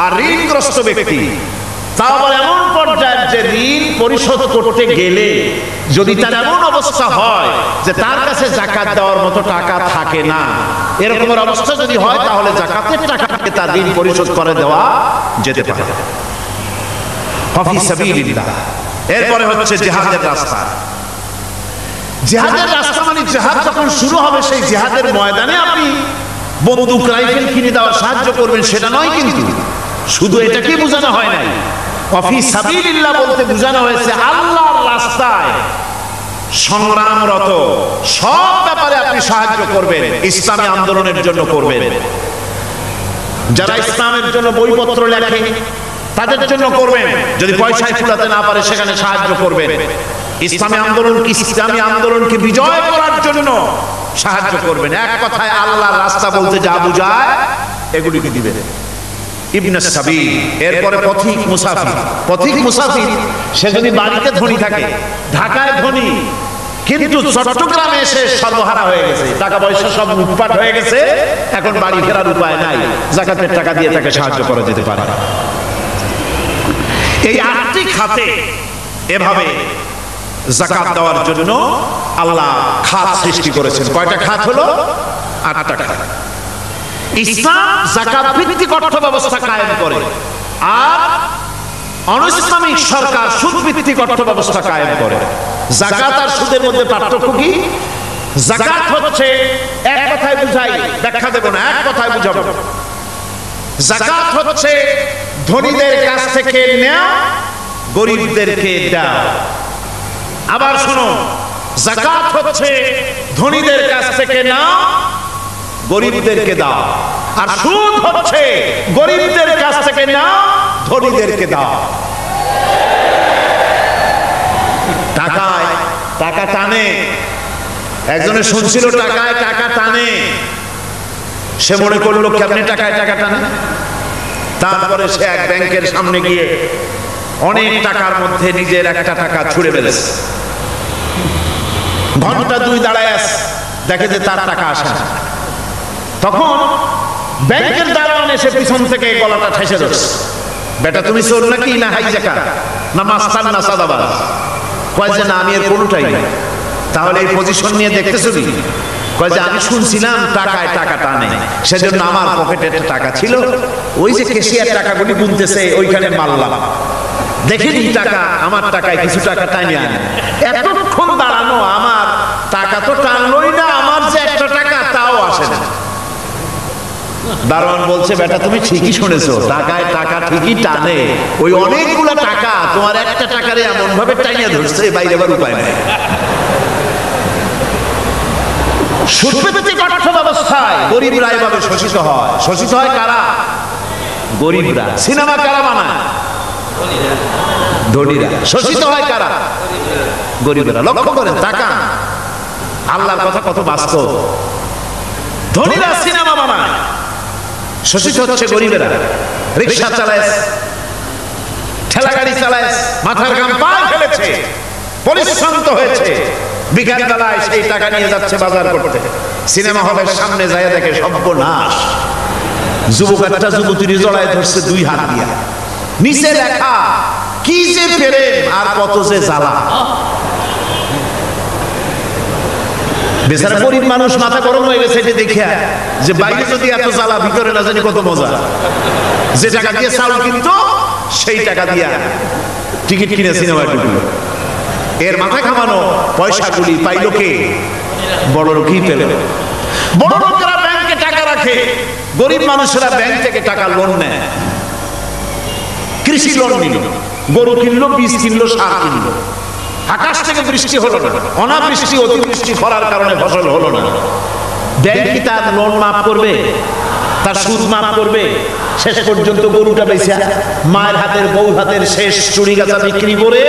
আর ঋণগ্রস্ত ব্যক্তি। তারপর এমন পর্যায়ে যে ঋণ পরিশোধ করতে গেলে যদি তার এমন অবস্থা হয় যে তার কাছে যাকাত দেওয়ার মতো টাকা থাকে না, এরকম অবস্থা যদি হয় তাহলে যাকাতের টাকাকে তার ঋণ পরিশোধ করে দেওয়া যেতে পারে। ফি সাবিলিল্লাহ, এরপরে হচ্ছে জিহাদের রাস্তা। জিহাদের রাস্তা মানে জিহাদ যখন শুরু হবে সেই জিহাদের ময়দানে আপনি বন্দুক রাইফেল কিনে দেওয়ার সাহায্য করবেন সেটা নয়, কিন্তু শুধু এটাকে বোঝানো হয় নাই। ফি সাবিলিল্লাহ বলতে বোঝানো হয়েছে আল্লাহর রাস্তায় সংগ্রামরত সব ব্যাপারে আপনি সাহায্য করবেন, ইসলামী আন্দোলনের জন্য করবেন। যারা ইসলামের জন্য বইপত্র লেখে তাদের জন্য করবেন, যদি পয়সায় কুলাতে না পারে সেখানে সাহায্য করবেন। ইসলামী আন্দোলনকে বিজয় করার জন্য সাহায্য করবেন। এক কথায় আল্লাহর রাস্তা বলতে যা বোঝায় এগুলিকে দিবেন। ইবনে সাবিল, এরপরে পথিক মুসাফির। পথিক মুসাফির সে যদি বাড়িতে ধনী থাকে, ঢাকায় ধনী, কিন্তু চট্টগ্রামে এসে সর্বহারা হয়ে গেছে, টাকা পয়সা সব লুটপাট হয়ে গেছে, এখন বাড়ি ফেরার উপায় নাই, যাকাতের টাকা দিয়ে তাকে সাহায্য করা যেতে পারে। এই 8টি খাতে এভাবে যাকাত দেওয়ার জন্য আল্লাহ খাত সৃষ্টি করেছেন। কয়টা খাত হলো? 8টা খাত। ইসলাম যাকাত ভিত্তিক অর্থ ব্যবস্থা কায়েম করে, আর অনৈসলামিক সরকার সুদ ভিত্তিক অর্থ ব্যবস্থা কায়েম করে। যাকাত আর সুদের মধ্যে পার্থক্য কি? যাকাত হচ্ছে, এক কথায় বুঝাই, ব্যাখ্যা দেব না, এক কথায় বুঝাবো। যাকাত হচ্ছে ধনীদের কাছ থেকে নেওয়া, গরিবদেরকে দাও। আবার শোনো, যাকাত হচ্ছে ধনীদের কাছ থেকে নাও, গরিবদেরকে দাও। আর সুদ হচ্ছে গরিবদের কাছ থেকে নাও, ধনীদেরকে দাও। টাকায় টাকা টানে, একজনে শুনছিল টাকায় টাকা টানে, সে মনে করলো কেমনে টাকায় টাকা টানে। তারপরে সে এক ব্যাংকের সামনে গিয়ে অনেক টাকার মধ্যে নিজের একটা টাকা ছুড়ে ফেলেছে। ঘন্টা 2 দাঁড়ায় আছে, দেখে যে তার টাকা আসে না। তখন ব্যাংকের দারোয়ান এসে পিছন থেকে গলাটা ঠেসে ধরছে, বেটা তুমি চোর নাকি, না হাইজাকার, না মাস্তান, না সাদাবাজ? কয় যে না, আমি এর কোনোটাই না। তাহলে এই পজিশন নিয়ে দেখতেছো কি? কয় যে আমি শুনছিলাম টাকায় টাকা টানে, সেজন্য আমার পকেটে একটা টাকা ছিল, ওই যে ক্যাশিয়ার টাকাগুলি গুনতেছে ওইখানে মারলাম, দেখিনি টাকা, আমার টাকায় কিছু টাকা টাইনে আনে। এতক্ষণ দাঁড়ানো, আমার টাকা তো টানলোই না, আমার যে একটা টাকা তাও আসে না। দারোয়ান বলছে, বেটা তুমি ঠিকই শুনেছো, টাকায় টাকা ঠিকই টানে, ওই অনেকগুলো টাকা তোমার একটা টাকারে এমন ভাবে টাইনে ধরছে, বাইরে আবার উপায় নেই। সুদভিত্তিক অর্থ ব্যবস্থায় গরিবরা এভাবে শোষিত হয়। শোষিত হয় কারা? গরিবরা। সিনেমা কারা বানায়? ধনীরা। শোষিত হয় কারা? গরিবরা। লক্ষ্য করেন, টাকা আল্লাহর কথা কত বাস্তব। ধনীরা সিনেমা বানায়, শোষিত হচ্ছে গরিবেরা। রিক্সা চালায়, ঠেলা গাড়ি চালায়, মাথার ঘাম পায়ে ফেলেছে, পরিশ্রান্ত হয়েছে, বিকাল বেলায় সেই টাকা নিয়ে যাচ্ছে বাজার করতে। সিনেমা হলের সামনে যায় দেখে সর্বনাশ, যুবক একটা যুবতীর জড়ায় ধরছে 2 হাত দিয়া, নিচে লেখা কি যে প্রেম আর কত যে জ্বালা। বেচারা গরিব মানুষ মাথা গরম হয়ে গেছে, এটা দেখে যে বাইরে যদি এত জ্বালা, ভিতরে না জানি কত মজা। যে টাকা দিয়ে চাউল কিনতো সেই টাকা দিয়া টিকিট কিনে সিনেমায় ঢুকলো। এর মাথা খামানো পয়সাগুলি পাইল কে? বড় লোকই পেল। বড় লোকেরা ব্যাংকে টাকা রাখে, গরিব মানুষেরা ব্যাংক থেকে টাকা লোন নেয়। কৃষি লোন নিল, গরু কিনলো, বীজ কিনলো, সার কিনলো। আকাশ থেকে বৃষ্টি হলো না, অনাবৃষ্টি অতিবৃষ্টি করার কারণে ফসল হলো না। ব্যাংক কি তার লোন মাফ করবে? তার সুদ মাফ করবে? শেষ পর্যন্ত গরুটা বেচে মায়ের হাতের, বউ হাতের শেষ চুরি গাছা বিক্রি করে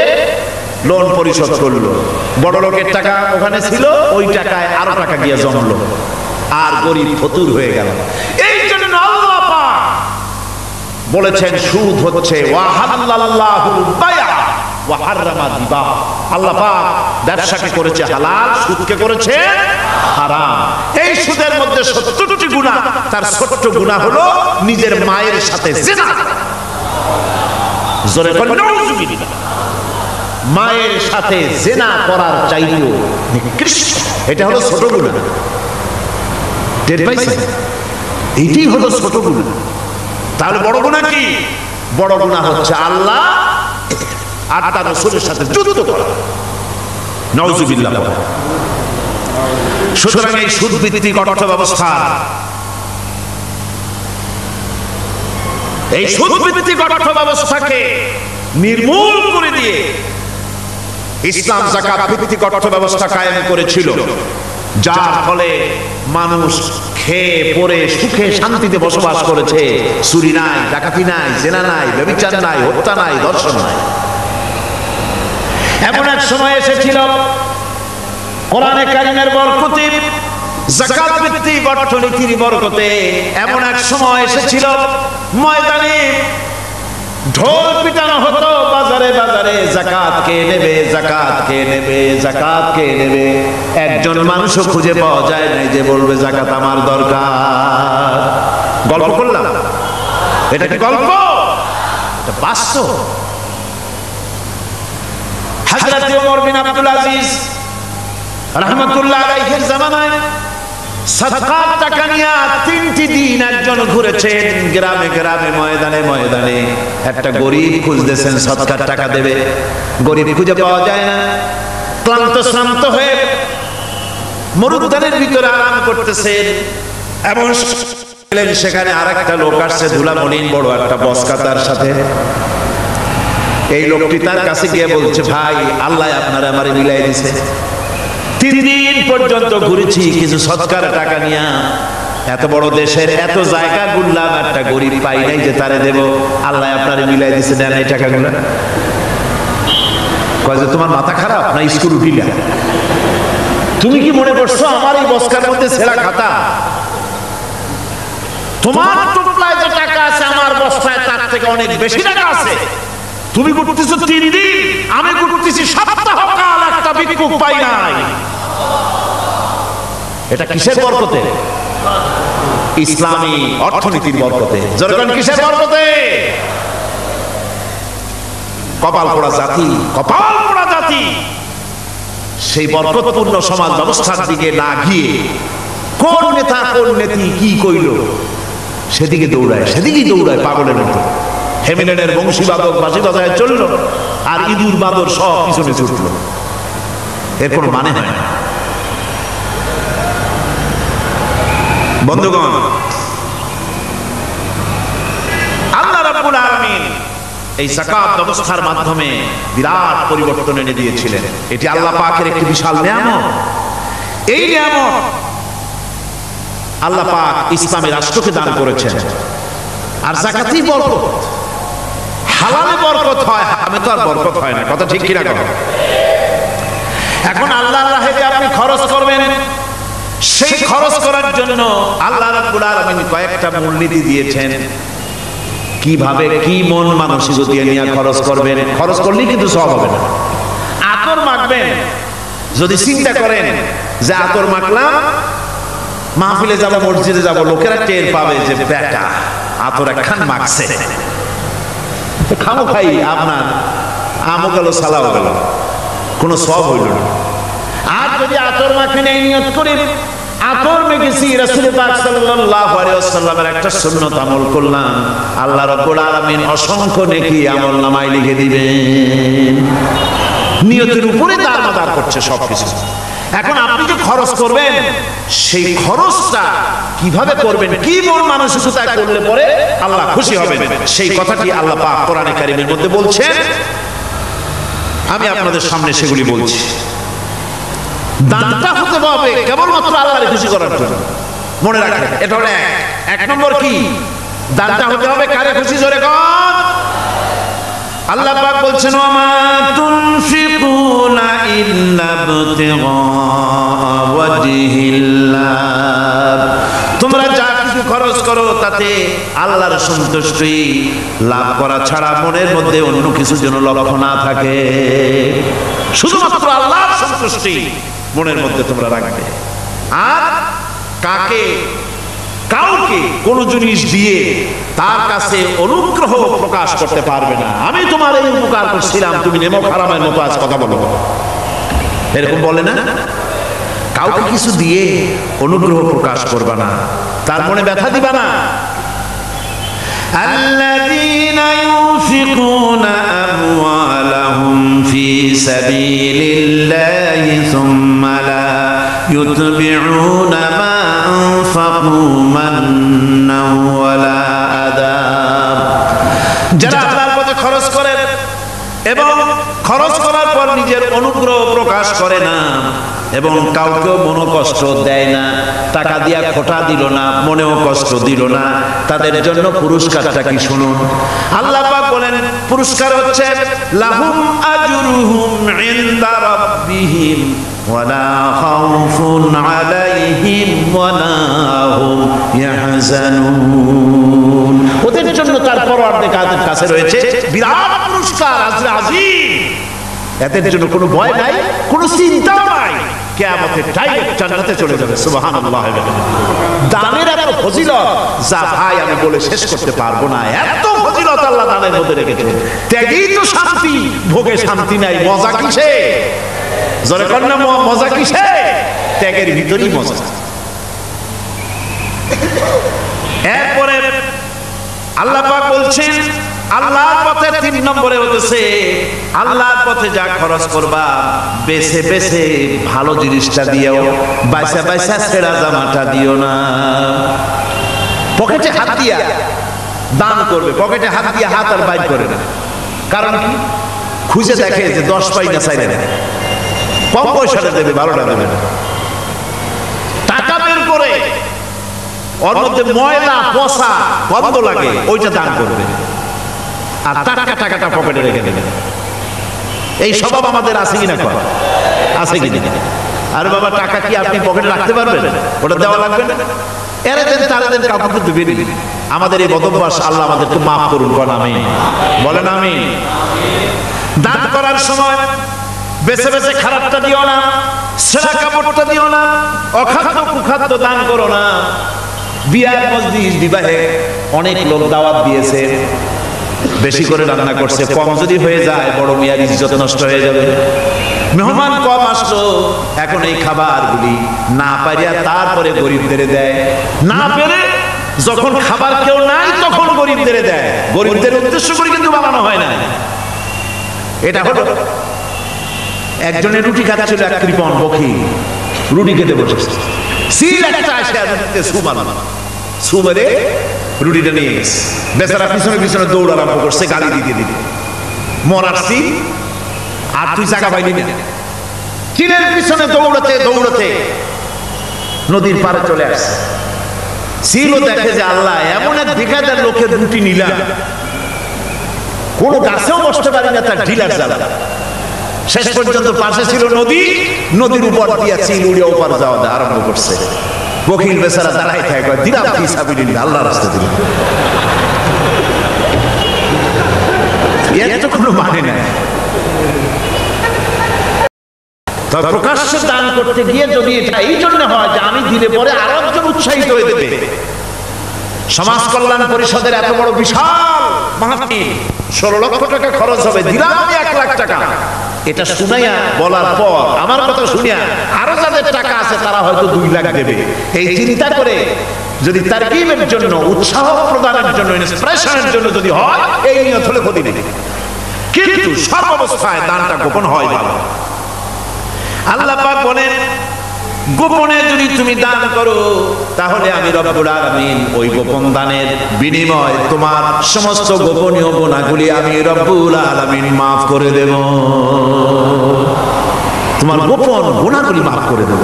লোন পরিশোধ করলো। বড় লোকের টাকা ওখানে ছিল, ওই টাকায় আরো টাকা গিয়ে জমলো, আর গরিব ফতুর হয়ে গেল। এই জন্য আল্লাহ পাক বলেছেন সুদ হচ্ছে ওয়াহাল্লাল্লাহুল বায়আ ওয়া হারামা রিবা। আল্লাহ পাক ব্যবসাকে করেছে হালাল, সুদকে করেছে হারাম। এই সুদের মধ্যে 70টি গুনাহ, তার ছোট্ট গুনাহ হলো নিজের মায়ের সাথে জিনা। জোরে বলেন নাউযুবিল্লাহ। মায়ের সাথে জিনা করার চাইতেও নিকৃষ্ট, এটা হলো ছোট গুনাহ। টের পাইছেন? এইটাই হলো ছোট গুনাহ। তাহলে বড় গুনাহ কি? বড় গুনাহ হচ্ছে আল্লাহ আর তার রাসূলের সাথে যুদ্ধ করা। নাউযুবিল্লাহ। সুতরাং এই সুদভিত্তিক অর্থ ব্যবস্থা, এই সুদভিত্তিক অর্থ ব্যবস্থাকে নির্মূল করে দিয়ে ইসলাম যাকাত ভিত্তিক অর্থ ব্যবস্থা কায়েম করেছিল, যার ফলে মানুষ খেয়ে পরে সুখে শান্তিতে বসবাস করেছে। চুরি নাই, ডাকাতি নাই, জেনা নাই, ব্যভিচার নাই, হত্যা নাই, ধর্ষণ নাই। এমন এক সময় এসেছিল কোরআনে কারীমের বরকতে, যাকাত ভিত্তিক অর্থনীতির বরকতে এমন এক সময় এসেছিল ময়দানে ঢোল পিটানো হতো বাজারে বাজারে, যাকাত কে নেবে, যাকাত কে নেবে, যাকাত কে নেবে। একজন মানুষও খুঁজে পাওয়া যায় নাই যে বলবে যাকাত আমার দরকার। গল্প করলাম, এটা কি গল্প? এটা বাস্তব। হযরত ওমর বিন আব্দুল আজিজ রাহমাতুল্লাহ আলাইহির জামানায় সাদকার টাকা নিয়ে 3টি দিন একজন ঘুরেছেন গ্রামে গ্রামে, ময়দানে ময়দানে। একটা গরিব খুঁজতেছেন সাদকার টাকা দেবে, গরিব খুঁজে পাওয়া যায় না। ক্লান্ত শ্রান্ত হয়ে মরুদ্যানের ভিতরে আরাম করতেছেন, এমন সেখানে আরেকটা লোক আসছে, ধুলা মলিন বড় একটা বস্কা তার সাথে। এই লোকটি তার কাছে গিয়ে বলছে, ভাই আল্লাহ আপনারা আমারে মিলাই দিছে, 3 দিন পর্যন্ত ঘুরেছি কিছু সৎকার টাকা নিয়ে, এত বড় দেশের এত জায়গা ঘুরলাম, একটা গরিব পাই নাই যে তারে দেব, আল্লাহ আপনারে মিলাই দিছে, দেন এই টাকাগুলো। কয় যে তোমার মাথা খারাপ না স্কুল উঠিলা? তুমি কি মনে করছো আমার এই বস্কার মধ্যে ছেঁড়া খাতা? তোমার টুকলায় যে টাকা আছে আমার বস্তায় তার থেকে অনেক বেশি টাকা আছে। তুমি ঘুরতেছো 3 দিন, আমি ঘুরতেছি সপ্তাহ কাল, একটা ভিক্ষুক পাই নাই। এটা কিসের বরকতে? ইসলামী অর্থনীতির বরকতে। যখন কিসের বরকতে? কপাল পোড়া জাতি, কপাল পোড়া জাতি। সেই বরকতপূর্ণ সমাজ ব্যবস্থার দিকে না গিয়ে কোন নেতা কোন নেত্রী কি কইল সেদিকে দৌড়ায়, সেদিকেই দৌড়ায় পাগলের মতো। হেমিলেনের বংশীবাদক বাঁশি বাজায় চলল, আর ইঁদুর বাদর সব পিছনে ছুটল। এর কোনো মানে হয় না। বন্ধুগণ, আল্লাহ রাব্বুল আলামিন এই যাকাত ব্যবস্থার মাধ্যমে বিরাট পরিবর্তন এনে দিয়েছিলেন। এটি আল্লাহ পাকের একটি বিশাল নিয়ামত। এই নিয়ামত আল্লাহ পাক ইসলামী রাষ্ট্রকে দান করেছেন। আর যাকাতই বরকত, হালালে বরকত হয়, হারামে তো আর বরকত হয় না। কথা ঠিক কিনা? কথা। এখন আল্লাহর রাহে যে আপনি খরচ করবেন, সেই খরচ করার জন্য আল্লাহ রাব্বুল আলামিন কয়েকটা মূলনীতি দিয়েছেন। কিভাবে কি মন মানসিকতা নিয়ে খরচ করবেন। খরচ করলেই কিন্তু সব হবে না। আতর মাখবেন, যদি চিন্তা করেন যে আতর মাখলাম, মাহফিলে যাব, মসজিদে যাব, লোকেরা টের পাবে যে বেটা আতর একখান মাখছে, খামো খাই আপনার আমও গেল, সালাও গেল, কোনো সব হইল না। আর যদি আতর মাখেন এই নিয়ত করে আতর মেখেছি, রাসূল পাক সাল্লাল্লাহু আলাইহি ওয়াসাল্লামের একটা সুন্নাত আমল করলাম, আল্লাহ রাব্বুল আলামিন অসংখ্য নেকি আমলনামায় লিখে দিবেন। নিয়তের উপরে দারমাদার করছে সবকিছু। এখন আপনি যে খরচ করবেন, সেই খরচটা কিভাবে করবেন, কি মন মানসিকতায় করলে পরে আল্লাহ খুশি হবেন, সেই কথাটি আল্লাহ পাক কোরআনে কারীমের মধ্যে বলছেন। আমি আপনাদের সামনে সেগুলি বলছি। দানটা হতে হবে কেবলমাত্র আল্লাহকে খুশি করার জন্য। মনে রাখেন, এটা হলো এক নম্বর। কি দানটা হতে হবে কারে খুশি? জোরে কর। আল্লাহ পাক বলছেন, ওয়া মা তুনফিকুনা ইল্লা ইবতিগা ওয়াজহিল্লাহ। তোমরা যা কিছু খরচ করো তাতে আল্লাহর সন্তুষ্টি লাভ করা ছাড়া মনের মধ্যে অন্য কিছু যেন লক্ষ্য না থাকে। শুধুমাত্র আল্লাহর সন্তুষ্টি মনের মধ্যে তোমরা রাখবে। আর কাউকে কোন জিনিস দিয়ে তার কাছে অনুগ্রহ প্রকাশ করতে পারবে না। আমি তোমার এই উপকার করছিলাম, তুমি নেমো খারামের মতো আজ কথা বলো, এরকম বলে না? কাউকে কিছু দিয়ে অনুগ্রহ প্রকাশ করবা না, তার মনে ব্যথা দিবা না। আল্লাযীনা ইউনফিকুনা আমওয়ালাহুম ফি সাবিলিল্লাহি সুম্মা লা ইউতবিউনা মা আনফাকু মান্নান ওয়ালা আযা। যারা আল্লাহর পথে খরচ করেন এবং খরচ করার পর নিজের অনুগ্রহ প্রকাশ করে না এবং কাউকে মনোকষ্ট দেয় না, টাকা দিয়া খোটা দিল না, মনেও কষ্ট দিল না, তাদের জন্য পুরস্কারটা কি শুনুন। আল্লাহ পাক বলেন পুরস্কার হচ্ছে লাহুম আজরুহুম ইনদা রাব্বিহিম ওয়ালা খাউফুন আলাইহিম ওয়ালা হুম ইয়াহজানুন। ওদের জন্য তার পরওয়ারদিগারের কাছে রয়েছে বিরাট পুরস্কার আজিম। এদের জন্য কোনো ভয় নাই, কোনো চিন্তা নাই, কিয়ামতে ডাইরেক্ট জান্নাতে চলে যাবে। সুবহানাল্লাহ। দানের এত ফজিলত যা ভাই আমি বলে শেষ করতে পারবো না। এত ফজিলত আল্লাহ দানের মধ্যে রেখেছে। ত্যাগেই তো শান্তি, ভোগে শান্তি নাই। মজা কিসে? জোরে কর না, মজা কিসে? ত্যাগের ভিতরেই মজা। এরপরে আল্লাহ পাক বলছেন আল্লাহর পথে 3 নম্বরে হতেছে আল্লাহর পথে যা খরচ করবা বেছে বেছে ভালো জিনিসটা দিও, বাইসা বাইসা ছেঁড়া জামাটা দিও না। পকেটে হাত দিয়া দান করবে, পকেটে হাত দিয়া হাত আর বাইর করে না। কারণ কি? খুঁজে দেখে যে 10 পয়সা চাইলে না, কম পয়সাটা দেবে, ভালোটা দেবে না। টাকা বের করে ওর মধ্যে ময়লা পচা গন্ধ লাগে, ওইটা দান করবে, আর টাকাটা পকেটে রেখে দেবে। এই স্বভাব আমাদের আছে কিনা? কর আছে কিনা? আর বাবা টাকা কি আপনি পকেটে রাখতে পারবেন? ওটা দেওয়া লাগবে না। এরা দেন তারা দেন, কাউকে দেবেন। আমাদের এই বদভ্যাস আল্লাহ আমাদেরকে মাফ করুন। কোন আমিন বলেন। আমিন। দান করার সময় বেছে বেছে খারাপটা দিও না, ছেঁড়া কাপড়টা দিও না, অখাদ্য কুখাদ্য দান করো না। বিয়ার মজলিস বিবাহে অনেক লোক দাওয়াত দিয়েছে, বেশি করে রান্না করছে, কম যদি হয়ে যায় বড় মিয়ার ইজ্জত নষ্ট হয়ে যাবে। মেহমান কম আসলো, এখন এই খাবারগুলি না পারিয়া তারপরে গরিবদের দেয়, না পেরে যখন খাবার কেউ নাই তখন গরিবদের দেয়। গরিবদের উদ্দেশ্য করে কিন্তু বানানো হয় না। এটা হলো একজনের রুটি খাচ্ছিল, এক কৃপণ বখি রুটি খেতে বসেছে, সিল একটা আসে সুমারে রুটিটা নিয়ে গেছে। বেচারা পিছনে পিছনে দৌড় আরম্ভ করছে, গালি দিতে দিতে। মরার সিল আর তুই জায়গা পাইলি না। সিলের পিছনে দৌড়াতে দৌড়াতে নদীর পাড়ে চলে আসছে। সিলও দেখে যে আল্লাহ এমন এক বেকায়দার লোকের রুটি নিলাম, কোনো গাছেও বসতে পারি না তার ঢিলার জ্বালা। শেষ পর্যন্ত পাশে ছিল নদী, নদীর উপর দিয়া চিল উড়ে ওপার যাওয়া আরম্ভ করছে। বকিল বেচারা দাঁড়াই থাকে, দিলাম ফি সাবিলিল্লাহ, আল্লাহর রাস্তায় দিলাম। এর তো কোনো মানে নাই। তবে প্রকাশ্যে দান করতে গিয়ে যদি এটা এই জন্য হয় যে আমি দিলে পরে আরো একজন উৎসাহিত হয়ে দেবে। সমাজ কল্যাণ পরিষদের এত বড় বিশাল মাহফিল, 16 লক্ষ টাকা খরচ হবে, দিলাম আমি 1 লাখ টাকা। এটা শুনাইয়া বলার পর আমার কথা শুনিয়া আরো যাদের টাকা আছে তারা হয়তো 2 লাখ দেবে। এই চিন্তা করে যদি তারকিবের জন্য, উৎসাহ প্রদানের জন্য, ইন্সপিরেশনের জন্য যদি হয়, এই নিয়ত হলে ক্ষতি নেই। কিন্তু সর্বাবস্থায় দানটা গোপন হয় ভালো। আল্লাহ পাক বলেন গোপনে যদি তুমি দান করো তাহলে আমি রব্বুল আলামিন ওই গোপন দানের বিনিময় তোমার সমস্ত গোপনীয় গুনাহগুলি আমি রব্বুল আলামিন মাফ করে দেব। তোমার গোপন গুনাহগুলি মাফ করে দেব।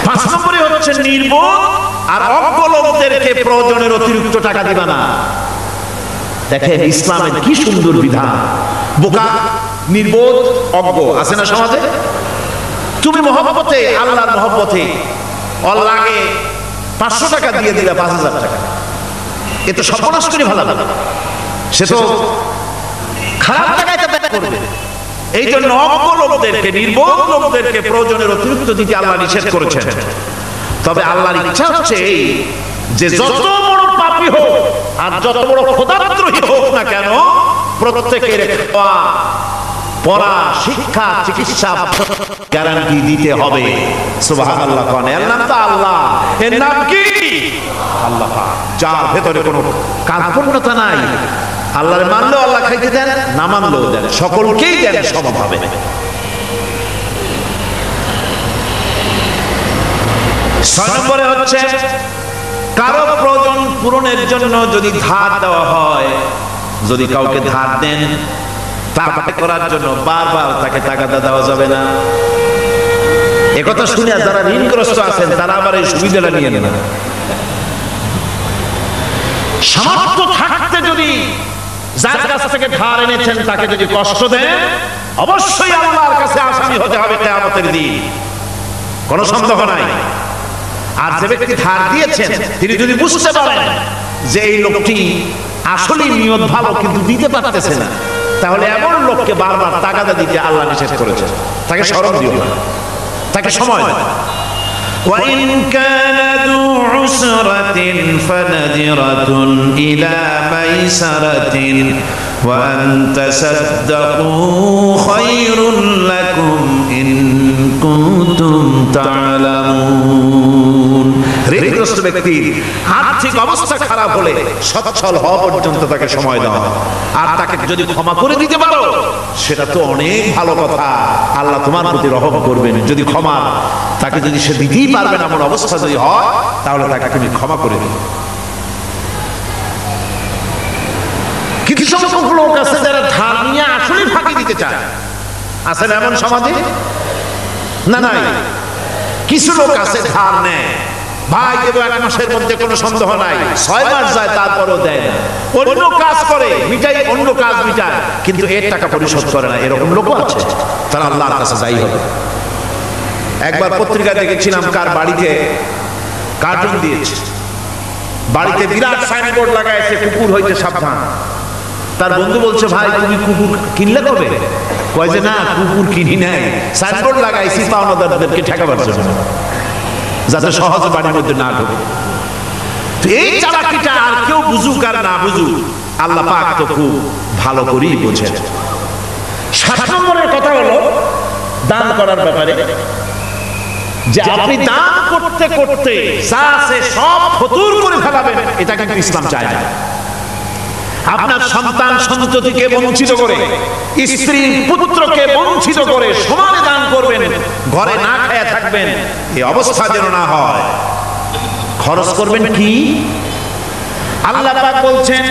5 নম্বরে হচ্ছে নির্বোধ আর অজ্ঞ লোকদেরকে প্রয়োজনের অতিরিক্ত টাকা দিবা না। দেখেন ইসলামের কি সুন্দর বিধান। বোকা, নির্বোধ, অজ্ঞ আছে না সমাজে? তুমি মহব্বতে, আল্লাহর মহব্বতে আল্লাহকে 500 টাকা দিয়ে দিলে 5000 টাকা, এ তো সর্বনাশ করে ভালো লাগে। সে তো খারাপ টাকায় করবে। এই জন্য অজ্ঞ লোকদেরকে, নির্বোধ লোকদেরকে প্রয়োজনের অতিরিক্ত দিতে আল্লাহ নিষেধ করেছেন। তবে আল্লাহর ইচ্ছা হচ্ছে এই যে যত বড় পাপী হোক আর যত বড় খোদাদ্রোহী হোক না কেন, প্রত্যেকের খাওয়া পড়া, শিক্ষা, চিকিৎসা গ্যারান্টি দিতে হবে। সুবহানাল্লাহ। কোন এর নাম তো আল্লাহ। এর নাম কি? আল্লাহ পাক, যার ভেতরে কোনো কার্পণ্যতা নাই। আল্লাহর মানলেও আল্লাহ খাইতে দেন, না মানলেও দেন, সকলকেই দেন সমভাবে। 6 নম্বরে হচ্ছে কারো প্রয়োজন পূরণের জন্য যদি ধার দেওয়া হয়, যদি কাউকে ধার দেন টাকা করার জন্য, বারবার তাকে টাকা দেওয়া যাবে না। একথা শুনে যারা ঋণগ্রস্ত আছেন তারা আবার এই সুবিধাটা নিয়ে নেন। সামর্থ্য থাকতে যদি যার কাছ থেকে ধার এনেছেন তাকে যদি কষ্ট দেন, অবশ্যই আল্লাহর কাছে আসামি হতে হবে কিয়ামতের দিন, কোনো সন্দেহ নাই। আর যে ব্যক্তি ধার দিয়েছেন তিনি যদি বুঝতে পারেন যে এই লোকটি আসলে নিয়ত ভালো কিন্তু দিতে পারতেছে না, তাহলে এমন লোককে বারবার টাকা দিতে আল্লাহ নিষেধ করেছেন। তাকে স্মরণ দিও না, তাকে সময় দাও। وَإِنْ كَانَ ذُو عُسْرَةٍ فَنَذِرَةٌ إِلَى مَيْسَرَةٍ وَأَنْ تَصَدَّقُوا خَيْرٌ لَكُمْ إِنْ كُنْتُمْ تَعْلَمُونَ। ঋণগ্রস্ত ব্যক্তির আর্থিক অবস্থা খারাপ হলে সচ্ছল হওয়া পর্যন্ত তাকে সময় দাও, আর তাকে যদি ক্ষমা করে দিতে পারো সেটা তো অনেক ভালো কথা। আল্লাহ তোমার প্রতি রহম করবেন। যদি ক্ষমা তাকে যদি সে দিতেই পারবে না এমন অবস্থা যদি হয়, তাহলে তাকে তুমি ক্ষমা করে দিও। কিছু সংখ্যক লোক আছে যারা ধার নিয়ে আসলে ফাঁকি দিতে চায়, আছেন এমন সমাজে না? নাই, কিছু লোক আছে ধার নেয়, ভাই দেব 1 মাসের মধ্যে কোনো সন্দেহ নাই, 6 মাস যায় তারপরও দেয় না, অন্য কাজ করে মিটাই, অন্য কাজ মিটায়, কিন্তু এর টাকা পরিশোধ করে না। এরকম লোকও আছে, তারা আল্লাহর কাছে যাই হবে। একবার পত্রিকায় দেখেছিলাম কার বাড়িতে কার্টুন দিয়েছে, বাড়িতে বিরাট সাইনবোর্ড লাগাইছে কুকুর হইতে সাবধান। তার বন্ধু বলছে, ভাই তুমি কুকুর কিনলে কবে? কয় যে না, কুকুর কিনি নাই, সাইনবোর্ড লাগাইছি পাওনাদারদেরকে ঠেকাবার জন্য, যাতে সহজে বাড়ির মধ্যে না ঢোকে। এই চালাকিটা আর কেউ বুঝুক আর না বুঝুক, আল্লাহ পাক তো খুব ভালো করেই বোঝেন। 7 নম্বরের কথা হলো দান করার ব্যাপারে, যে আপনি দান করতে করতে যা আছে সব ফতুর করে ফেলাবেন, এটা কিন্তু ইসলাম চায় না। আপনার সন্তান সন্ততিকে বঞ্চিত করে, স্ত্রী পুত্রকে বঞ্চিত করে সমানে দান করবেন, ঘরে না খেয়ে থাকবেন, এই অবস্থা যেন না হয়। খরচ করবেন কি? আল্লাহ পাক বলছেন,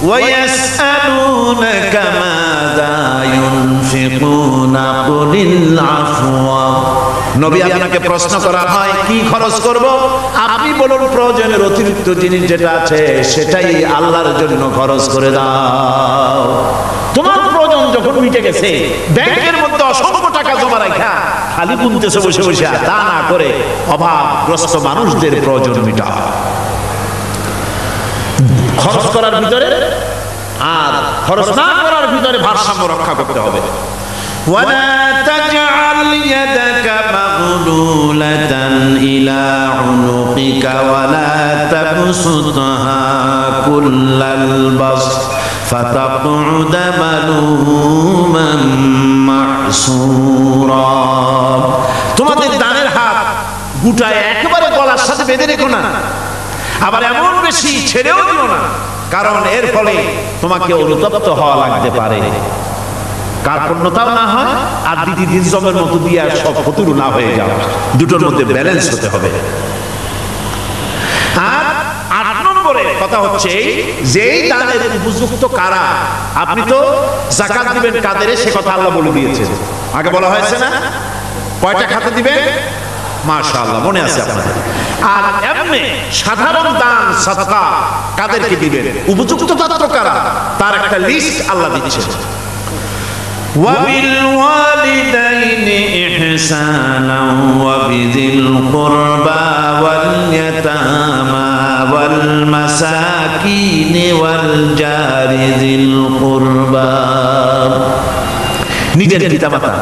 وَيَسْأَلُونَكَ مَاذَا يُنْفِقُونَ قُلِ الْعَفْوَ। নবী আপনাকে প্রশ্ন করা হয় কি খরচ করব, আপনি বলুন প্রয়োজনের অতিরিক্ত জিনিস যেটা আছে সেটাই আল্লাহর জন্য খরচ করে দাও। তোমার প্রয়োজন যখন মিটে গেছে, ব্যাংকের মধ্যে অসংখ্য টাকা জমা রাখা খালি গুনতেছে বসে বসে, তা না করে অভাবগ্রস্ত মানুষদের প্রয়োজন মিটাও। খরচ করার ভিতরে আর খরচ না করার ভিতরে ভারসাম্য রক্ষা করতে হবে। ولا تجعل يدك مغلولة إلى عنقك ولا تبسطها كل البسط فتقعد ملوما محسورا। তোমাদের দানের হাত গুটায় একেবারে গলার সাথে বেঁধে রেখো না, আবার এমন বেশি ছেড়েও দিও না, কারণ এর ফলে তোমাকে অনুতপ্ত হওয়া লাগতে পারে, কার্পণ্যতাও না হয়, আর দিদি দিনজমের মতো দিয়ে সব ফতুর না হয়ে যাও। দুটোর মধ্যে ব্যালেন্স হতে হবে। আর 8 নম্বরে কথা হচ্ছে যেই দানের উপযুক্ত কারা। আপনি তো যাকাত দিবেন কাদের, সে কথা আল্লাহ বলে দিয়েছেন, আগে বলা হয়েছে না? কয়টা খাতে দিবেন? মাশাআল্লাহ, মনে আছে আপনাদের। আর এমনি সাধারণ দান সাদকা কাদেরকে দিবেন, উপযুক্ত পাত্র কারা, তার একটা লিস্ট আল্লাহ দিচ্ছেন। وَبِالْوَالِدَيْنِ إِحْسَانًا وَبِذِي الْقُرْبَى وَالْيَتَامَى وَالْمَسَاكِينِ وَالْجَارِ ذِي الْقُرْبَى। নিজের পিতামাতা,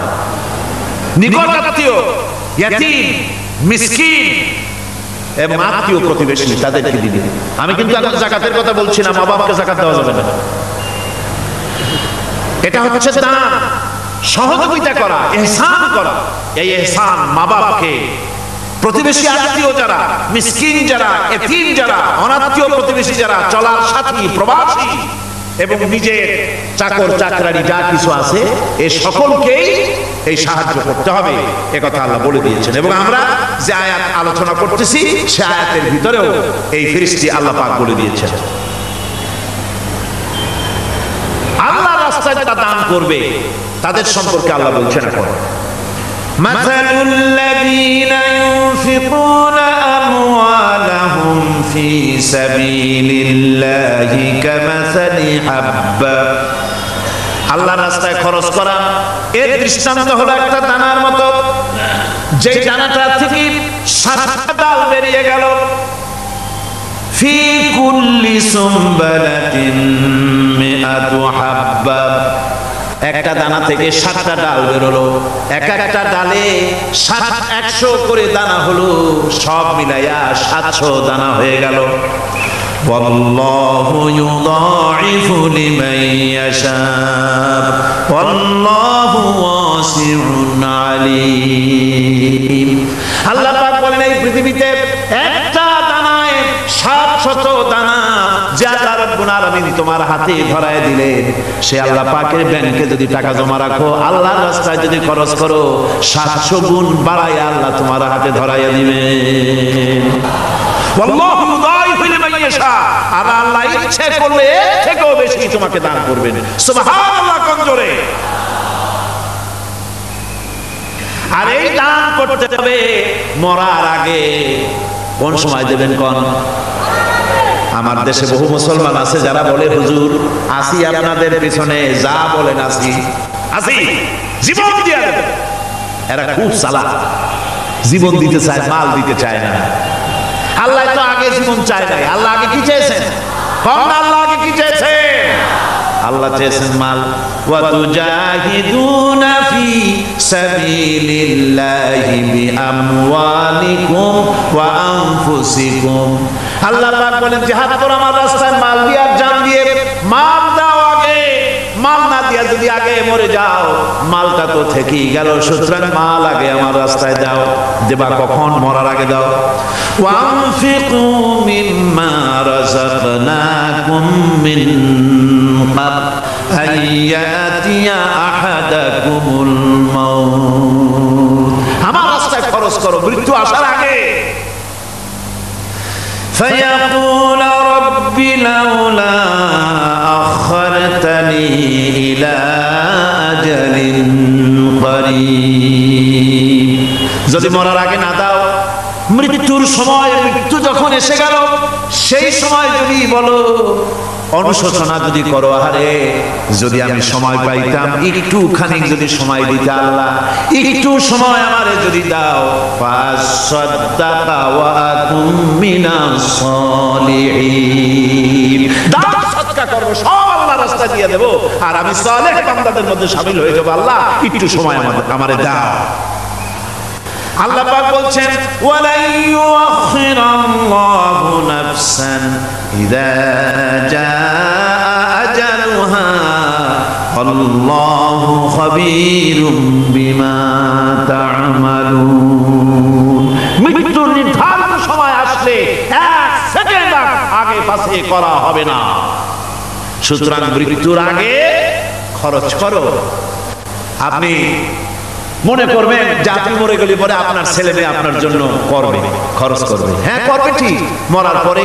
নিকট আত্মীয়, ইয়াতীম, মিসকিন এবং আত্মীয় প্রতিবেশী তাদেরকে দিবেন। আমি কিন্তু এখন যাকাতের কথা বলছি না, মা বাবাকে যাকাত দেওয়া যাবে না, এটা হচ্ছে দান। সহযোগিতা করা, ইহসান করা। এই ইহসান মা বাবাকে, প্রতিবেশী আত্মীয় যারা, মিসকিন যারা, এতিম যারা, অনাত্মীয় প্রতিবেশী যারা, চলার সাথী, প্রবাসী এবং নিজের চাকর চাকরানি যা কিছু আছে, এই সকলকেই এই সাহায্য করতে হবে, একথা আল্লাহ বলে দিয়েছেন। এবং আমরা যে আয়াত আলোচনা করতেছি সে আয়াতের ভিতরেও এই ফিরিস্তি আল্লাহ পাক বলে দিয়েছেন। আল্লাহ রাস্তায় যারা দান করবে তাদের সম্পর্কে আল্লাহ বলছেন এখন, মাসালুল লাযীনা ইউনফিকুনা আমওয়ালাহুম ফি সাবিলিল্লাহি কামাসালি হাব্বা। আল্লাহর রাস্তায় খরচ করা এর দৃষ্টান্ত হলো একটা দানার মতো, যে দানাটা থেকে 7টা ডাল বেরিয়ে গেল। ফি কুল্লি সুমবালাতিন মিআতু হাব্বা, একটা দানা থেকে 7টা ডাল বেরোলো, এক একটা ডালে 100 করে দানা হলো, সব মিলাইয়া 700 দানা হয়ে গেল। ওয়াল্লাহু ইউদাইফু লিমান ইয়াশা ওয়াল্লাহু ওয়াসিউন আলীম। আল্লাহ পাক বলেন এই পৃথিবীতে একটা দানায় 700 দানা যে আল্লাহ রাব্বুল আলামিন তোমার হাতে ধরায় দিলেন, সে আল্লাহ পাকের ব্যাংকে যদি টাকা জমা রাখো, আল্লাহর রাস্তায় যদি খরচ করো, 700 গুণ বাড়ায় আল্লাহ তোমার হাতে ধরাইয়া দিবেন। ওয়াল্লাহু ইউদাইফু লিমান ইয়াশা, আর আল্লাহ ইচ্ছে করলে এর থেকেও বেশি তোমাকে দান করবেন। সুবহানাল্লাহ, কোন জোরে। আর এই দান করতে হবে মরার আগে। কোন সময় দেবেন কোন? আমার দেশে বহু মুসলমান আছে যারা বলে, হুজুর আসি আপনাদের পিছনে, যা বলেন আসি, জীবন দিয়ে দেবেন। এরা খুব চালাক, জীবন দিতে চায়, মাল দিতে চায় না। আল্লাহ তো আগে জীবন চায় নাই, আল্লাহ আগে কি চেয়েছেন? আল্লাহ আগে কি চেয়েছেন? আল্লাহ চেয়েছেন মাল। ওয়া তুজাহিদুনা ফি সাবিলিল্লাহি বিআমওয়ালিকুম ওয়া আনফুসিকুম। আল্লাহ পাক বলেন জিহাদ করো আমার রাস্তায় মাল দিয়ে আর জান দিয়ে। মাল দাও আগে, মাল না দিয়া যদি আগে মরে যাও, মালটা তো থেকেই গেল। সুতরাং মাল আগে আমার রাস্তায় দাও। দেবা কখন? মরার আগে দাও। ওয়া আনফিকু মিম্মা রাযাকনাকুম মিন আইয়াতিয়া আহাদাকুমুল মাউত। আমার রাস্তায় খরচ করো মৃত্যু আসার আগে। فيقول رب لولا أخرتني إلى أجل قريب। যদি মরার আগে না দাও, মৃত্যুর সময়, মৃত্যু যখন এসে গেল সেই সময় যদি বলো, অনুশোচনা যদি করো, আরে যদি আমি সময় পাইতাম, একটুখানি যদি সময় দিতে আল্লাহ, একটু সময় আমারে যদি দাও, ফাসাদদাকা ওয়া আকুম মিনাস সালিহিন। দান সদকা করব, সব আল্লাহর রাস্তায় দিয়ে দেব, আর আমি সালেহ বান্দাদের মধ্যে শামিল হয়ে যাব। আল্লাহ একটু সময় আমারে দাও। আল্লাহ পাক বলছেন ওয়ালা ইউআখিরাল্লাহু নাফসান ইযা জাআ আজালুহা আল্লাহু খাবীরুম বিমা তা'মালুন। মৃত্যুর নির্ধারিত সময় আসলে 1 সেকেন্ড আগে পাশে করা হবে না। সুতরাং মৃত্যুর আগে খরচ করো। আপনি মনে করবেন যে আপনি মরে গেলে পরে আপনার ছেলে মেয়ে আপনার জন্য করবে, খরচ করবে। হ্যাঁ করবে ঠিক, মরার পরে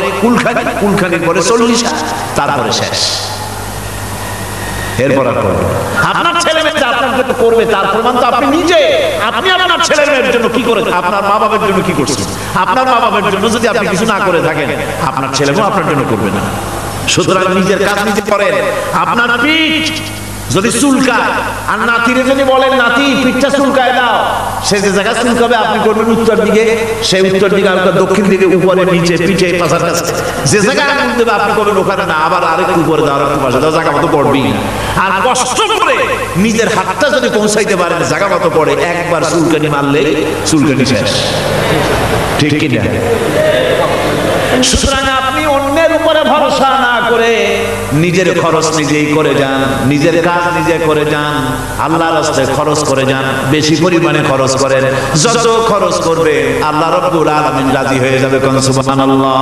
কুলখানির পরে 40, তারপরে শেষ। এরপর আর করবে আপনার ছেলে মেয়ে আপনার জন্য করবে, তার প্রমাণ তো আপনি নিজে। আপনি আপনার ছেলে মেয়ের জন্য কি করেছেন? আপনার মা বাবার জন্য কি করছেন? আপনার মা বাবার জন্য যদি আপনি কিছু না করে থাকেন, আপনার ছেলে মেয়ে আপনার জন্য করবে না। সুতরাং নিজের কাজ নিজে করেন। আপনার পিঠ যদি চুলকায়, আর নাতিরে যদি বলেন নাতি পিঠটা চুলকায় দাও, সে যে জায়গা চুলকাবে আপনি করবেন উত্তর দিকে, সেই উত্তর দিকে দক্ষিণ দিকে, উপরে নিচে পিঠে পাশার কাছে যে জায়গায় আঙুল দেবে আপনি করবেন ওখানে না, আবার আরেকটু উপরে দাও, আরেকটু পাশে দাও, জায়গা মতো পড়বেই। আর কষ্ট করে নিজের হাতটা যদি পৌঁছাইতে পারেন জায়গা মতো পড়ে, একবার চুলকানি মারলে চুলকানি শেষ। ঠিক কিনা? সুতরাং আপনি অন্যের উপরে ভরসা না করে নিজের খরচ নিজেই করে যান, নিজের কাজ নিজে করে যান, আল্লাহর রাস্তায় খরচ করে যান, বেশি পরিমাণে খরচ করেন। যত খরচ করবে আল্লাহ রাব্বুল আলামিন রাজি হয়ে যাবে। কোন সুবহানাল্লাহ।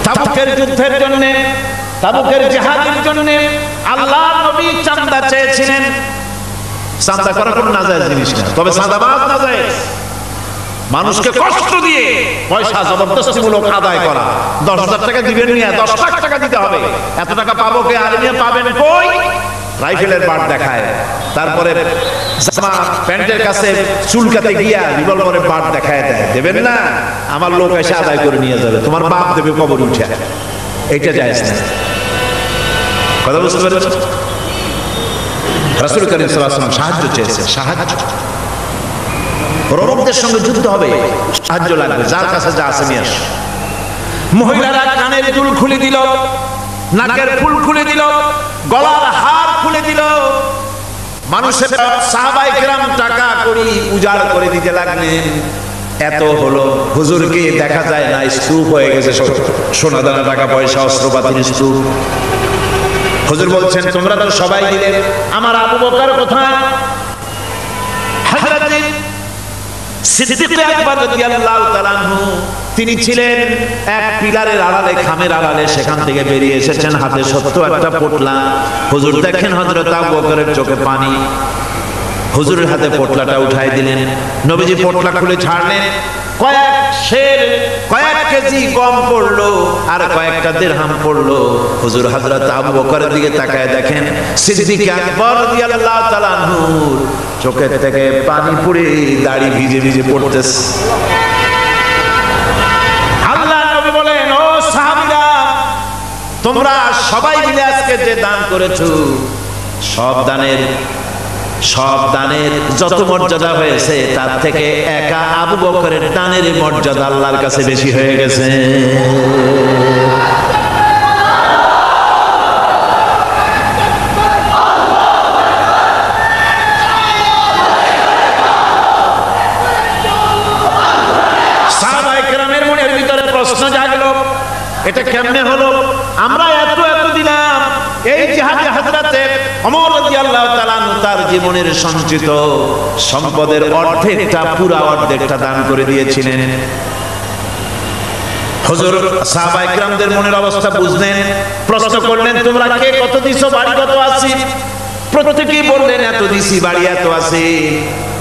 তাবুকের যুদ্ধের জন্য, তাবুকের জিহাদের জন্য আল্লাহর নবী চাঁদা চেয়েছিলেন। চাঁদা করা কোনো নাজায়েজ জিনিস না, তবে চাঁদাবাজ নাজায়েজ। মানুষকে কষ্ট দিয়ে পয়সা জবরদস্তিমূলক আদায় করা। 10,000 টাকা দিবেন নিয়ে 10 লাখ টাকা দিতে হবে, এত টাকা পাবো কে? আর নিয়ে পাবেন কই? রাইফেলের বাট দেখায়, তারপরে জামা প্যান্টের কাছে চুলকাতে গিয়া রিভলভারের বাট দেখায় দেয়। দেবেন না, আমার লোক এসে আদায় করে নিয়ে যাবে, তোমার বাপ দেবে কবর উঠে। এইটা জায়েজ না। কথা বুঝতে পেরেছ? রাসূল কারীম সাল্লাল্লাহু আলাইহি ওয়াসাল্লাম সাহায্য চেয়েছেন, সাহায্য। রোমকদের সঙ্গে যুদ্ধ হবে, সাহায্য লাগবে, যার কাছে যা আছে নিয়ে আসো। মহিলারা কানের দুল খুলে দিল, নাকের ফুল খুলে দিল, গলার হার খুলে দিল। মানুষের সাহাবায়ে কেরাম টাকা করি উজাড় করে দিতে লাগলেন। এত হলো, হুজুরকে দেখা যায় না, স্তূপ হয়ে গেছে, সোনা দানা টাকা পয়সা অস্ত্রপাতির স্তূপ। হুজুর বলছেন তোমরা তো সবাই দিলে, আমার আবু বকর কোথায়? হযরত সিদ্দিক আকবর রাদিয়াল্লাহু তাআলা আনহু তিনি ছিলেন এক পিলারের আড়ালে, খামের আড়ালে, সেখান থেকে বেরিয়ে এসেছেন, হাতে সত্য একটা পোটলা। হুজুর দেখেন হযরত আবু বকরের চোখে পানি। হুজুরের হাতে পোটলাটা উঠাই দিলেন। নবীজি পোটলা খুলে ছাড়লেন। কয়েক সের, কয়েক কেজি গম পড়লো আর কয়েকটা দিরহাম পড়লো। হুজুর হযরত আবু বকরের দিকে তাকায় দেখেন সিদ্দিক আকবর রাদিয়াল্লাহু তাআলা আনহুর চোখের থেকে পানি পড়ে দাড়ি ভিজে ভিজে পড়তেছে। আল্লাহর নবী বলেন, ও সাহাবীরা, তোমরা সবাই মিলে আজকে যে দান করেছো, সব দানের যত মর্যাদা হয়েছে তার থেকে একা আবু বকরের দানের মর্যাদা আল্লাহর কাছে বেশি হয়ে গেছে। সাহাবায়ে কেরামের মনের ভিতরে প্রশ্ন জাগলো, এটা কেমনে হলো? আমরা এত দিলাম। এই জিহাদে হযরতে ওমর রাদিয়াল্লাহু তাআলা আনহু তার জীবনের সঞ্চিত সম্পদের অর্ধেকটা, পুরা অর্ধেকটা দান করে দিয়েছিলেন। হুজুর সাহাবায়ে কেরামদের মনের অবস্থা বুঝলেন, প্রশ্ন করলেন তোমরা কে কত দিছো, বাড়ি কত আছে? প্রত্যেকেই বললেন এত দিছি, বাড়ি এত আছে।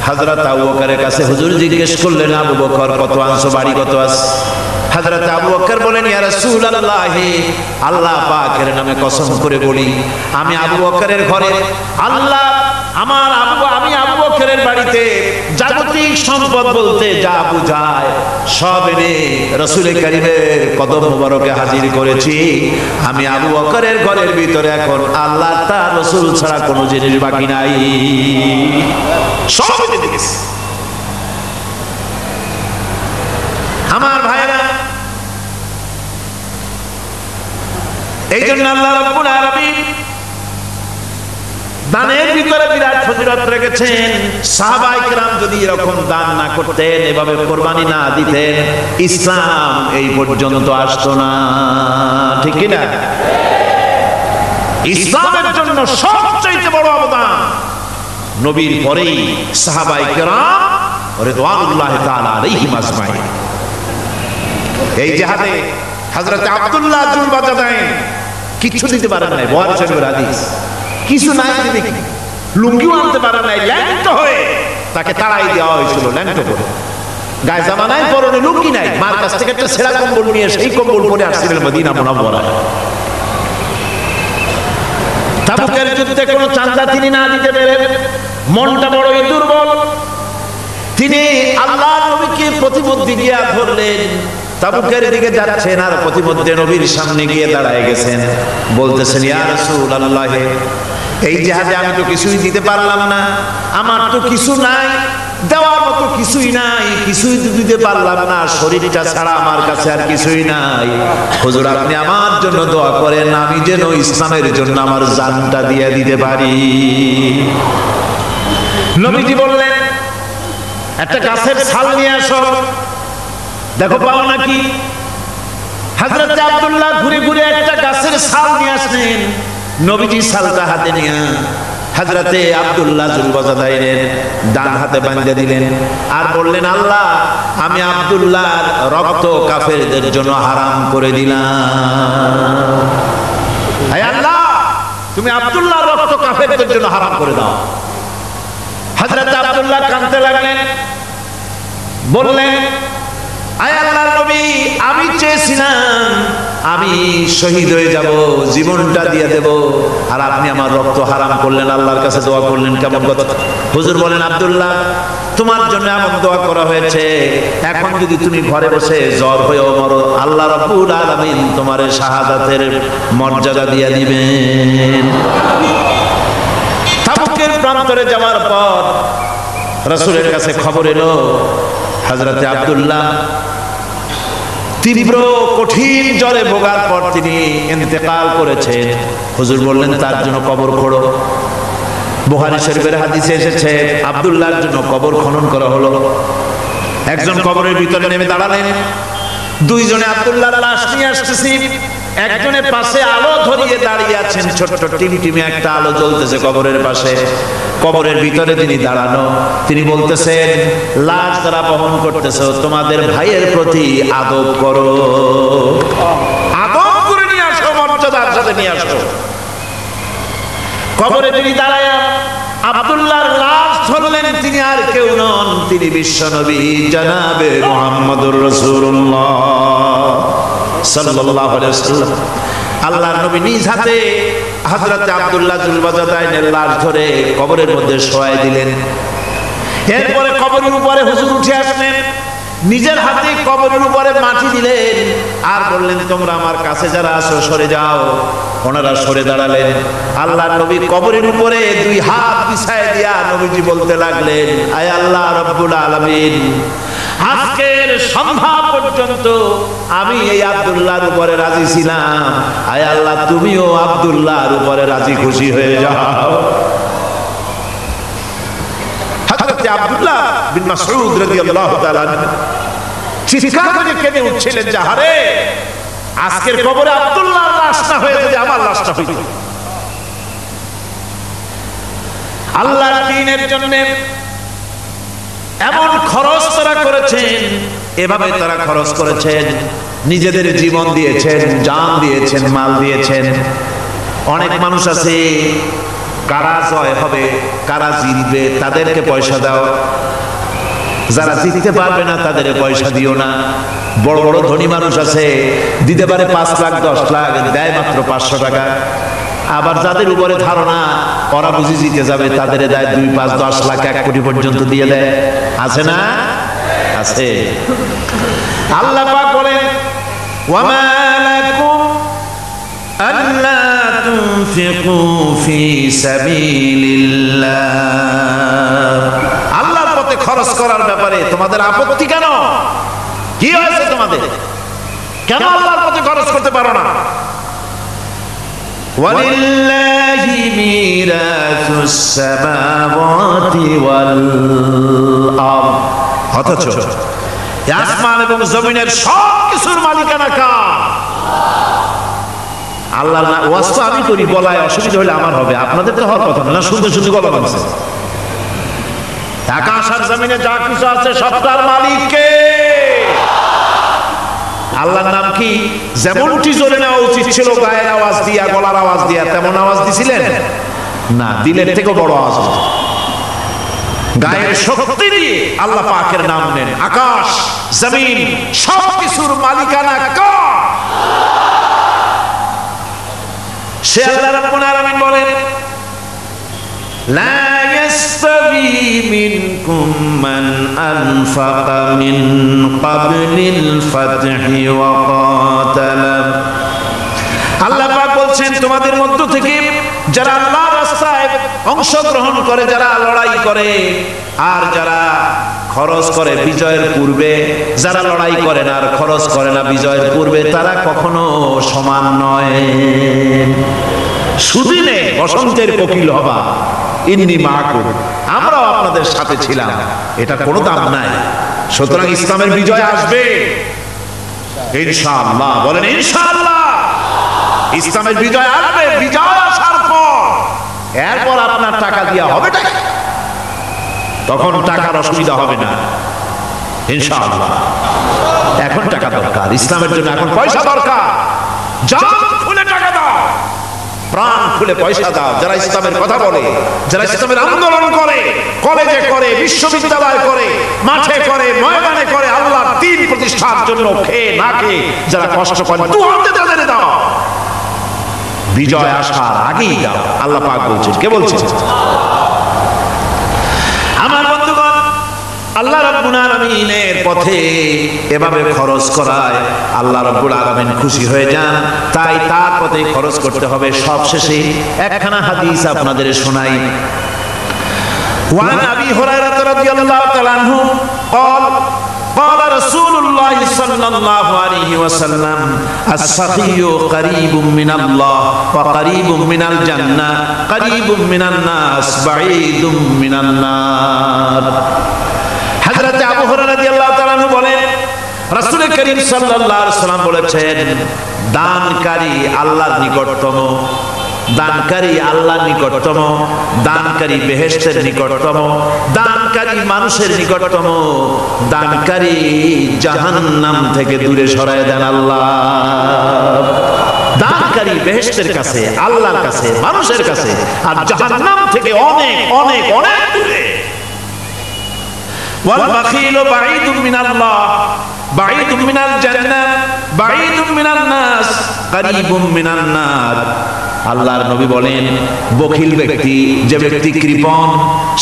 হযরত আবু বকরের কাছে হুজুর জিজ্ঞেস করলেন, আবু বকর কত আনছো, বাড়ি কত আছে? হযরত আবু বকর বলেন, ইয়া রাসূলুল্লাহ, আল্লাহ পাকের নামে কসম করে বলি, আমি আবু বকরের ঘরে আল্লাহ আমি আবু বকরের বাড়িতে জাগতিক সম্পদ বলতে যা বুঝায় সব এনে রাসূল কারীমের কদম মোবারকে হাজির করেছি। আমি আবু বকরের ঘরের ভিতরে এখন আল্লাহ তার রাসূল ছাড়া কোনো জিনিস বাকি নাই, সব এনে দিয়েছি। আমার ভাইরা, এই জন্য আল্লাহ রাব্বুল আলামিন দানের ভিতরে বিরাট ফজিলত রেখেছেন। সাহাবায়ে কেরাম যদি এরকম দান না করতেন, এভাবে কুরবানি না দিতেন, ইসলাম এই পর্যন্ত আসতো না। ঠিক কি না? ইসলামের জন্য সবচেয়ে বড় অবদান নবীর পরেই সাহাবায়ে কেরাম রিদওয়ানুল্লাহি তাআলা আলাইহিম আজমাইন। এই জিহাদে হযরত আব্দুল্লাহ জুলবাজাদাইন কিছু দিতে পারেন নাই, বুখারী শরীফের হাদিস। কিছু নাই, তিনি লুঙ্গিও আনতে পারেন নাই, ল্যাংটো হয়ে তাকে তাড়াই দেওয়া হয়েছিল, ল্যাংটো করে। গায়ে জামা নাই, পরনে লুঙ্গি নাই, মার কাছ থেকে একটা ছেঁড়া কম্বল নিয়ে সেই কম্বল পরে আসছিলেন মদিনা মুনাওয়ারায়। তাবুকের যুদ্ধে কোনো চাঁদা তিনি না দিতে পেরে মনটা বড়ই দুর্বল। তিনি আল্লাহর নবীকে প্রতিমধ্যে গিয়া ধরলেন, তাবুকের দিকে যাচ্ছেন আর প্রতিমধ্যে নবীর সামনে গিয়ে দাঁড়ায় গেছেন, বলতেছেন, ইয়া রাসূলুল্লাহ, এই জিহাদে আমি তো কিছুই দিতে পারলাম না, আমার তো কিছু নাই, দেওয়ার মতো কিছুই নাই, কিছুই দিতে পারলাম না, শরীরটা ছাড়া আমার কাছে আর কিছুই নাই। হুজুর আপনি আমার জন্য দোয়া করেন, আমি যেন ইসলামের জন্য আমার জানটা দিয়ে দিতে পারি। নবীজি বললেন, একটা গাছের ছাল নিয়ে আসো, দেখো পাও নাকি। হযরত আব্দুল্লাহ ঘুরে ঘুরে একটা গাছের ছাল নিয়ে আসলেন, নবীজি ছালটা হাতে নিয়ে হযরতে আব্দুল্লাহ জুলবাজাদাইনের ডান হাতে বাঁধে দিলেন আর বললেন, আল্লাহ আমি আব্দুল্লাহর রক্ত কাফেরদের জন্য হারাম করে দিলাম। হে আল্লাহ, তুমি আব্দুল্লাহর রক্ত কাফেরদের জন্য হারাম করে দাও। হযরত আব্দুল্লাহ কাঁদতে লাগলেন, বললেন, আয় আল্লাহর নবী, আমি চেয়েছিলাম আমি শহীদ হয়ে যাব, জীবনটা দিয়ে দেব, আর আপনি আমার রক্ত হারাম করলেন। আল্লাহর কাছে দোয়া করলেন, কেমন কথা। হুজুর বলেন, আব্দুল্লাহ তোমার জন্য এমন দোয়া করা হয়েছে, এখন যদি তুমি ঘরে বসে জ্বর হয়েও মরো, আল্লাহ রাব্বুল আলামিন তোমার শাহাদাতের মর্যাদা দিয়ে দিবেন। তাবুকের প্রান্তরে যাওয়ার পর রাসূলের কাছে খবর এলো, হযরতে আব্দুল্লাহ তীব্র কঠিন জ্বরে ভোগার পর তিনি ইন্তেকাল করেছেন। হুজুর বললেন, তার জন্য কবর খোঁড়ো। বুখারী শরীফের হাদিসে এসেছে, আব্দুল্লাহর জন্য কবর খনন করা হলো। একজন কবরের ভিতরে নেমে দাঁড়ালেন, দুইজনে আব্দুল্লাহর লাশ নিয়ে আসতেছি। একজনের পাশে আলো ধরিয়ে দাঁড়িয়ে আছেন, ছোট টিমটিমে একটা আলো জ্বলতেছে কবরের পাশে। কবরের ভিতরে তিনি দাঁড়ানো, তিনি বলতেছেন, লাশ যারা বহন করতেছো তোমাদের ভাইয়ের প্রতি আদব করো, আদব করে নিয়ে আসো, মর্যাদার সাথে নিয়ে আসো। কবরে তিনি দাঁড়ায় আব্দুল্লাহর লাশ ধরলেন, তিনি আর কেউ নন, তিনি বিশ্বনবী জনাবে মুহাম্মদুর রাসূলুল্লাহ সাল্লাল্লাহু আলাইহি ওয়াসাল্লাম। আল্লাহর নবী নিজ হাতে হযরত আব্দুল্লাহ জুলবাজাদাইনের লাশ ধরে কবরের মধ্যে শোয়াই দিলেন। এরপরে কবরের উপরে হুজুর উঠে আসলেন, নিজের হাতে কবরের উপরে মাটি দিলেন আর বললেন, তোমরা আমার কাছে যারা আছো সরে যাও। ওনারা সরে দাঁড়ালেন। আল্লাহর নবী কবরের উপরে দুই হাত বিছায় দিয়া নবীজি বলতে লাগলেন, আয় আল্লাহ রাব্বুল আলামিন, আজকের সন্ধ্যা পর্যন্ত আমি এই আব্দুল্লাহর উপরে রাজি ছিলাম, আয় আল্লাহ তুমিও আব্দুল্লাহর উপরে রাজি খুশি হয়ে যাও। হযরত আব্দুল্লাহ বিন মাসউদ রাদিয়াল্লাহু তাআলা চিৎকার করে কেঁদে উঠছিলেন, যে আরে আজকের কবরে আব্দুল্লাহর লাশ না হয়ে যদি আমার লাশটা হইত। আল্লাহর দ্বীনের জন্য এমন খরচ তারা করেছেন, এভাবে তারা খরচ করেছেন, নিজেদের জীবন দিয়েছেন, জান দিয়েছেন, মাল দিয়েছেন। অনেক মানুষ আছে, কারা জয় হবে, কারা জিতবে, তাদেরকে পয়সা দাও, যারা জিততে পারবে না তাদের পয়সা দিও না। বড় বড় ধনী মানুষ আছে, দিতে পারে 5 লাখ 10 লাখ, দেয় মাত্র 500 টাকা। আবার যাদের উপরে ধারণা ওরা বুঝি জিতে যাবে, তাদের দেয় 2, 5, 10 লাখ 1 কোটি পর্যন্ত দিয়ে দেয়। আছে না? আছে। আল্লাহ পাক বলেন, ওয়ামা লাকুম আল্লা তুনফিকু ফি সাবিলিল্লাহ। আল্লাহর পথে খরচ করার ব্যাপারে তোমাদের আপত্তি কেন? কি হয়েছে তোমাদের? কেন আল্লাহর পথে খরচ করতে পারো না? ওয়ালিল্লাহি মিরাসুস সামাওয়াতি ওয়াল আরদ। অথচ আসমান এবং জমিনের সব কিছুর মালিকানা কার? আল্লাহর না। ওয়াজ তো আমি করি, বলায় অসুবিধা হলে আমার হবে, আপনাদের তো হওয়ার কথা না। শুনতে শুনতে গলা বাঁধছে। আকাশ আর জমিনে যা কিছু আছে সবটার মালিক কে? আল্লাহর নাম কি? যেমনটি জোরে নেওয়া উচিত ছিল গায়ের আওয়াজ দিয়া, গলার আওয়াজ দিয়া, তেমন আওয়াজ দিছিলেন না, দিলের থেকে বড় আওয়াজ। গায়ের শক্তি দিয়ে আল্লাহ পাকের নাম নেন। আকাশ জমিন সব কিছুর মালিকানা কার? সে আল্লাহ রাব্বুল আলামিন বলেন, লা ইয়াস্তাবি মিনকুম মান আনফাকা মিন ক্বাবলিল ফাতহি ওয়া ক্বাতালা। আল্লাহ পাক বলছেন, তোমাদের মধ্য থেকে যারা আল্লাহর রাস্তায় অংশগ্রহণ করে, যারা লড়াই করে, আর যারা খরচ করে বিজয়ের পূর্বে, যারা লড়াই করে না আর খরচ করে না বিজয়ের পূর্বে, তারা কখনো সমান নয়। সুদিনে বসন্তের কোকিল হবা, ইন্নী মাকুম, আমরাও আপনাদের সাথে ছিলাম, এটা কোনো দাম নাই। সুতরাং ইসলামের বিজয় আসবে, ইনশাআল্লাহ বলেন ইনশাআল্লাহ। ইসলামের বিজয় আসবে, বিজয় আসার পর এরপর আপনার টাকা দিয়া হবে না, তখন টাকার অসুবিধা হবে না ইনশাআল্লাহ। এখন টাকা দরকার, ইসলামের জন্য এখন পয়সা দরকার। জান খুলে টাকা দাও, প্রাণ খুলে পয়সা দাও। যারা ইসলামের কথা বলে, যারা ইসলামের আন্দোলন করে, কলেজে করে, বিশ্ববিদ্যালয় করে, মাঠে করে, ময়দানে করে, আল্লাহর দ্বীন প্রতিষ্ঠার জন্য খেয়ে না খেয়ে যারা কষ্ট করে, দুহাতে তাদের দাও। বিজয় আসার আগেই দাও। আল্লাহ পাক বলছেন, কে বলছেন? আমার বন্ধুগণ, আল্লাহ রাব্বুল আলামিনের পথে এভাবে খরচ করায় আল্লাহ রাব্বুল আলামিন খুশি হয়ে যান। তাই তার পথে খরচ করতে হবে। সবশেষে একখানা হাদিস আপনাদের শোনাই। ওয়ান আবি হুরায়রা রাদিয়াল্লাহু তাআলা আনহু قال قال رسول الله صلى الله عليه وسلم السخي قريب من الله وقريب من الجنة قريب من الناس بعيد من النار। হযরত আবু হুরায়রা রাদিয়াল্লাহু তাআলা আনহু বলেন, রাসূল করিম সাল্লাল্লাহু আলাইহি ওয়াসাল্লাম বলেছেন, দানকারী আল্লাহর নিকটতম, দানকারী আল্লাহর নিকটতম, দানকারী বেহেশতের নিকটতম, দানকারী মানুষের নিকটতম, দানকারী জাহান্নাম থেকে দূরে সরায় দেন আল্লাহ। দানকারী বেহেশতের কাছে, আল্লাহর কাছে, মানুষের কাছে, আর জাহান্নাম থেকে অনেক অনেক অনেক দূরে। ওয়াল বাখিলু বাঈদুম মিনাল্লাহ বাঈদুম মিনাল জান্নাহ বাঈদুম মিনান নাস কারীবুম মিনান নার। আল্লাহর নবী বলেন, বখিল ব্যক্তি, যে ব্যক্তি কৃপণ,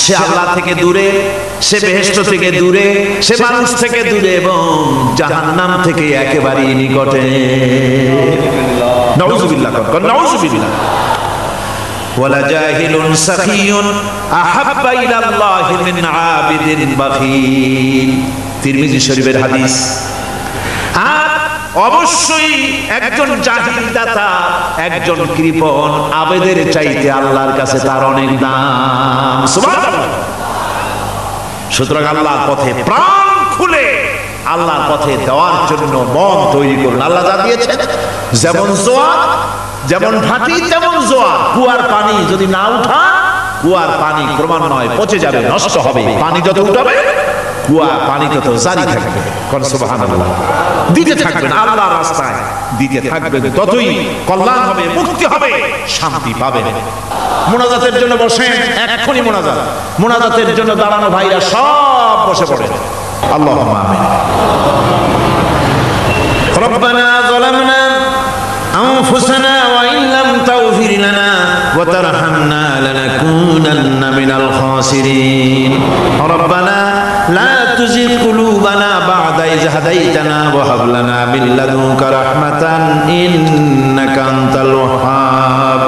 সে আল্লাহ থেকে দূরে, সে বেহেশত থেকে দূরে, সে মানুষ থেকে দূরে এবং জাহান্নাম থেকে একেবারে নিকটে। নাউযুবিল্লাহ, নাউযুবিল্লাহ। ওয়ালা জাহিলুন সাখিয়ুন আহাব্বা ইলাল্লাহি মিন আবিদিন বাখিল। তিরমিজি শরীফের হাদিস। আর অবশ্যই একজন জাহিল দাতা, একজন কৃপণ আবেদের চাইতে আল্লাহর কাছে তার অনেক দাম। সুবহানাল্লাহ। সুতরাং আল্লাহর পথে প্রাণ খুলে আল্লাহর পথে দেওয়ার জন্য মন তৈরি করুন। আল্লাহ যা দিয়েছেন, যেমন জোয়ার, যেমন ভাটি, তেমন জোয়ার। কুয়ার পানি যদি না উঠা, কুয়ার পানি ক্রমান্বয়ে পচে যাবে, নষ্ট হবে। পানি যত উঠাবে, কুয়ার পানি তত জারি থাকবে। কোন সুবহানাল্লাহ। দিতে থাকবেন আল্লাহর রাস্তায়, দিতে থাকবেন, ততই কল্যাণ হবে, মুক্তি হবে, শান্তি পাবেন। মুনাজাতের জন্য বসেন, এক্ষুনি মুনাজাত। মুনাজাতের জন্য দাঁড়ানো ভাইরা সব বসে পড়েন। আল্লাহুম্মা আমিন। রব্বানা যালামনা أنفسنا وإن لم تغفر لنا وترحمنا لنكونن من الخاسرين ربنا لا تزغ قلوبنا بعد إذ هديتنا وهب لنا من لدنك رحمة إنك أنت الوهاب